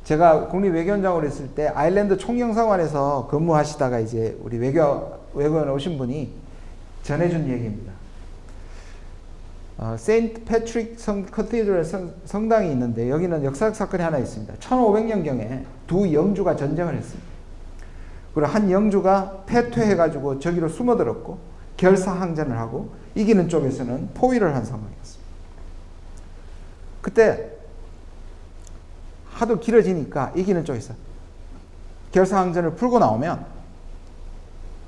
제가 국립외교원장으로 있을 때 아일랜드 총영사관에서 근무하시다가 이제 우리 외교원 오신 분이 전해준 얘기입니다. 세인트 패트릭 커티드럴 성당이 있는데 여기는 역사적 사건이 하나 있습니다. 1500년경에 두 영주가 전쟁을 했습니다. 그리고 한 영주가 패퇴해가지고 저기로 숨어들었고 결사항전을 하고 이기는 쪽에서는 포위를 한 상황이었습니다. 그때 하도 길어지니까 이기는 쪽에서 결사항전을 풀고 나오면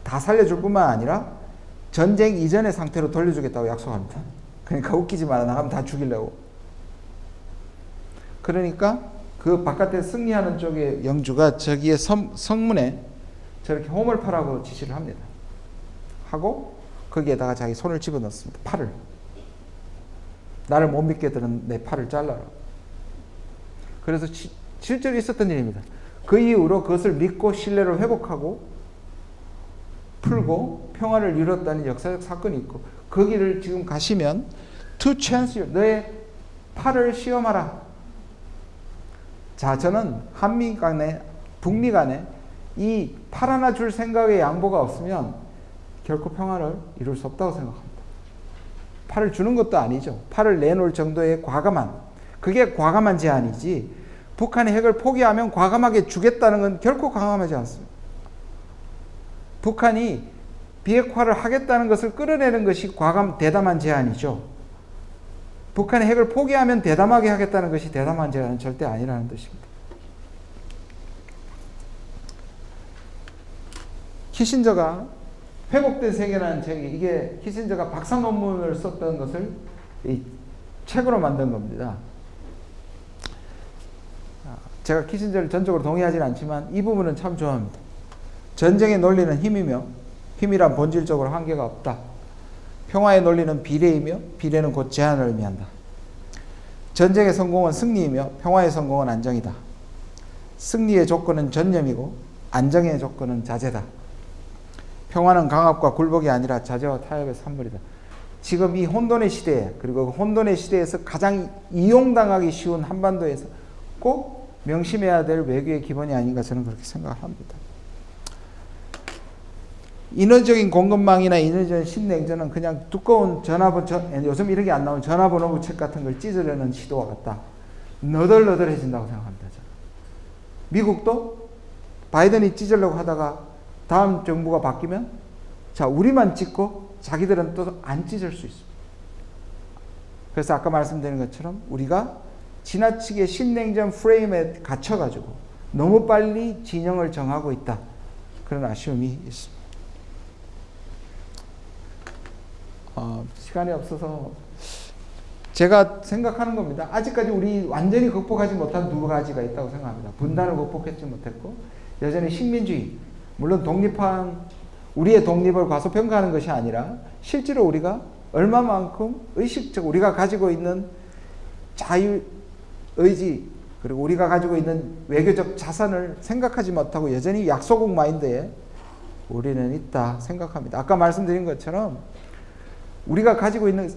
다 살려줄 뿐만 아니라 전쟁 이전의 상태로 돌려주겠다고 약속합니다. 그러니까 웃기지 마라. 나가면 다 죽이려고. 그러니까 그 바깥에 승리하는 쪽의 영주가 저기에 성문에 저렇게 호물파라고 지시를 합니다. 하고 거기에다가 자기 손을 집어넣습니다. 팔을. 나를 못 믿게 드는 내 팔을 잘라라. 그래서 실제로 있었던 일입니다. 그 이후로 그것을 믿고 신뢰를 회복하고 풀고 평화를 이뤘다는 역사적 사건이 있고, 거기를 지금 가시면 to chance you, 너의 팔을 시험하라. 자, 저는 한미 간에 북미 간에 이 팔 하나 줄 생각의 양보가 없으면 결코 평화를 이룰 수 없다고 생각합니다. 팔을 주는 것도 아니죠. 팔을 내놓을 정도의 과감한, 그게 과감한 제안이지 북한이 핵을 포기하면 과감하게 주겠다는 건 결코 과감하지 않습니다. 북한이 비핵화를 하겠다는 것을 끌어내는 것이 대담한 제안이죠. 북한이 핵을 포기하면 대담하게 하겠다는 것이 대담한 제안은 절대 아니라는 뜻입니다. 키신저가 회복된 세계라는 책이, 이게 키신저가 박사 논문을 썼던 것을 이 책으로 만든 겁니다. 제가 키신저를 전적으로 동의하지는 않지만 이 부분은 참 좋아합니다. 전쟁의 논리는 힘이며 힘이란 본질적으로 한계가 없다. 평화의 논리는 비례이며 비례는 곧 제한을 의미한다. 전쟁의 성공은 승리이며 평화의 성공은 안정이다. 승리의 조건은 전념이고 안정의 조건은 자제다. 평화는 강압과 굴복이 아니라 자제와 타협의 산물이다. 지금 이 혼돈의 시대에, 그리고 혼돈의 시대에서 가장 이용당하기 쉬운 한반도에서 꼭 명심해야 될 외교의 기본이 아닌가 저는 그렇게 생각합니다. 인허적인 공급망이나 인허적인 신냉전은 그냥 두꺼운 요즘 이런 게 안 나오는 전화번호부 책 같은 걸 찢으려는 시도와 같다. 너덜너덜해진다고 생각합니다. 저는. 미국도 바이든이 찢으려고 하다가 다음 정부가 바뀌면 자, 우리만 찢고 자기들은 또 안 찢을 수 있습니다. 그래서 아까 말씀드린 것처럼 우리가 지나치게 신냉전 프레임에 갇혀가지고 너무 빨리 진영을 정하고 있다. 그런 아쉬움이 있습니다. 시간이 없어서 제가 생각하는 겁니다. 아직까지 우리 완전히 극복하지 못한 두 가지가 있다고 생각합니다. 분단을 극복하지 못했고 여전히 식민주의, 물론 독립한 우리의 독립을 과소평가하는 것이 아니라 실제로 우리가 얼마만큼 의식적 우리가 가지고 있는 자유, 의지, 그리고 우리가 가지고 있는 외교적 자산을 생각하지 못하고 여전히 약소국 마인드에 우리는 있다 생각합니다. 아까 말씀드린 것처럼 우리가 가지고 있는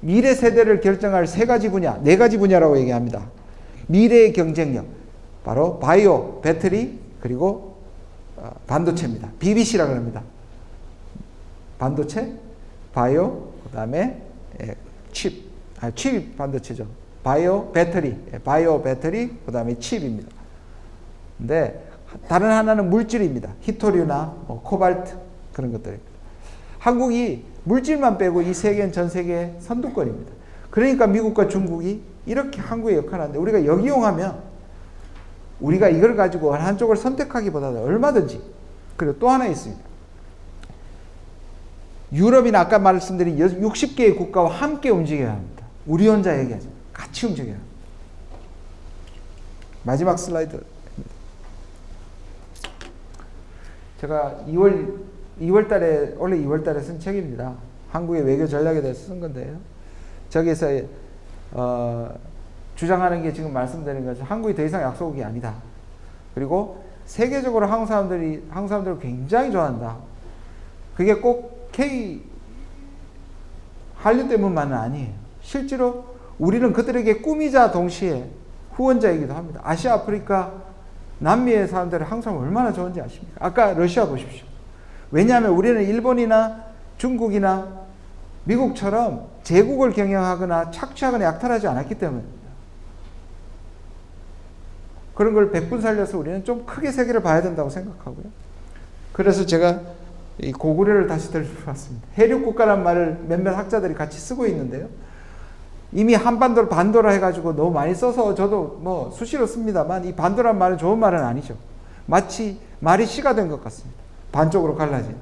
미래 세대를 결정할 세 가지 분야, 네 가지 분야라고 얘기합니다. 미래의 경쟁력, 바로 바이오, 배터리, 그리고 반도체입니다. BBC라고 합니다. 반도체, 바이오, 그 다음에 칩 반도체죠. 바이오, 배터리, 그 다음에 칩입니다. 근데 다른 하나는 물질입니다. 히토류나 코발트 그런 것들입니다. 한국이 물질만 빼고 이 세 개는 전 세계 선두권입니다. 그러니까 미국과 중국이 이렇게 한국의 역할을 하는데 우리가 역이용하면 우리가 이걸 가지고 한쪽을 선택하기보다는 얼마든지. 그리고 또 하나 있습니다. 유럽이나 아까 말씀드린 60개의 국가와 함께 움직여야 합니다. 우리 혼자 얘기하지 같이 움직여야 합니다. 마지막 슬라이드. 제가 2월 달에, 원래 2월 달에 쓴 책입니다. 한국의 외교 전략에 대해서 쓴 건데요. 저기서 주장하는 게 지금 말씀드린 것처럼 한국이 더 이상 약소국이 아니다. 그리고 세계적으로 한국 사람들을 굉장히 좋아한다. 그게 꼭 한류 때문만은 아니에요. 실제로 우리는 그들에게 꿈이자 동시에 후원자이기도 합니다. 아시아, 아프리카, 남미의 사람들이 한국 사람 얼마나 좋은지 아십니까? 아까 러시아 보십시오. 왜냐하면 우리는 일본이나 중국이나 미국처럼 제국을 경영하거나 착취하거나 약탈하지 않았기 때문입니다. 그런 걸 백분살려서 우리는 좀 크게 세계를 봐야 된다고 생각하고요. 그래서 제가 이 고구려를 다시 들어봤습니다. 해륙국가란 말을 몇몇 학자들이 같이 쓰고 있는데요. 이미 한반도를 반도라 해가지고 너무 많이 써서 저도 뭐 수시로 씁니다만 이 반도란 말은 좋은 말은 아니죠. 마치 말이 시가 된 것 같습니다. 반쪽으로 갈라진.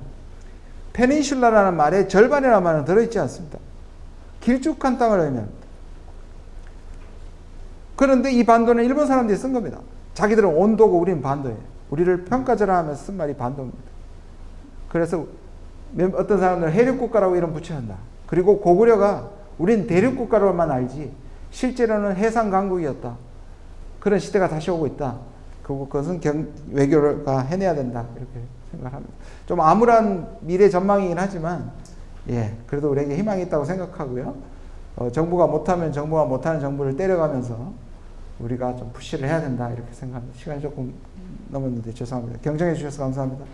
페닌슐라라는 말에 절반이라는 말은 들어있지 않습니다. 길쭉한 땅을 의미합니다. 그런데 이 반도는 일본 사람들이 쓴 겁니다. 자기들은 온도고 우리는 반도예요. 우리를 평가절하 하면서 쓴 말이 반도입니다. 그래서 어떤 사람들은 해륙국가라고 이름 붙여야 한다. 그리고 고구려가 우리는 대륙국가로만 알지 실제로는 해상강국이었다. 그런 시대가 다시 오고 있다. 그것은 외교가 해내야 된다. 이렇게 생각합니다. 좀 암울한 미래 전망이긴 하지만 그래도 우리에게 희망이 있다고 생각하고요. 정부가 못하면 정부가 못하는 정부를 때려가면서 우리가 좀 푸시를 해야 된다. 이렇게 생각합니다. 시간이 조금 넘었는데 죄송합니다. 경청해 주셔서 감사합니다.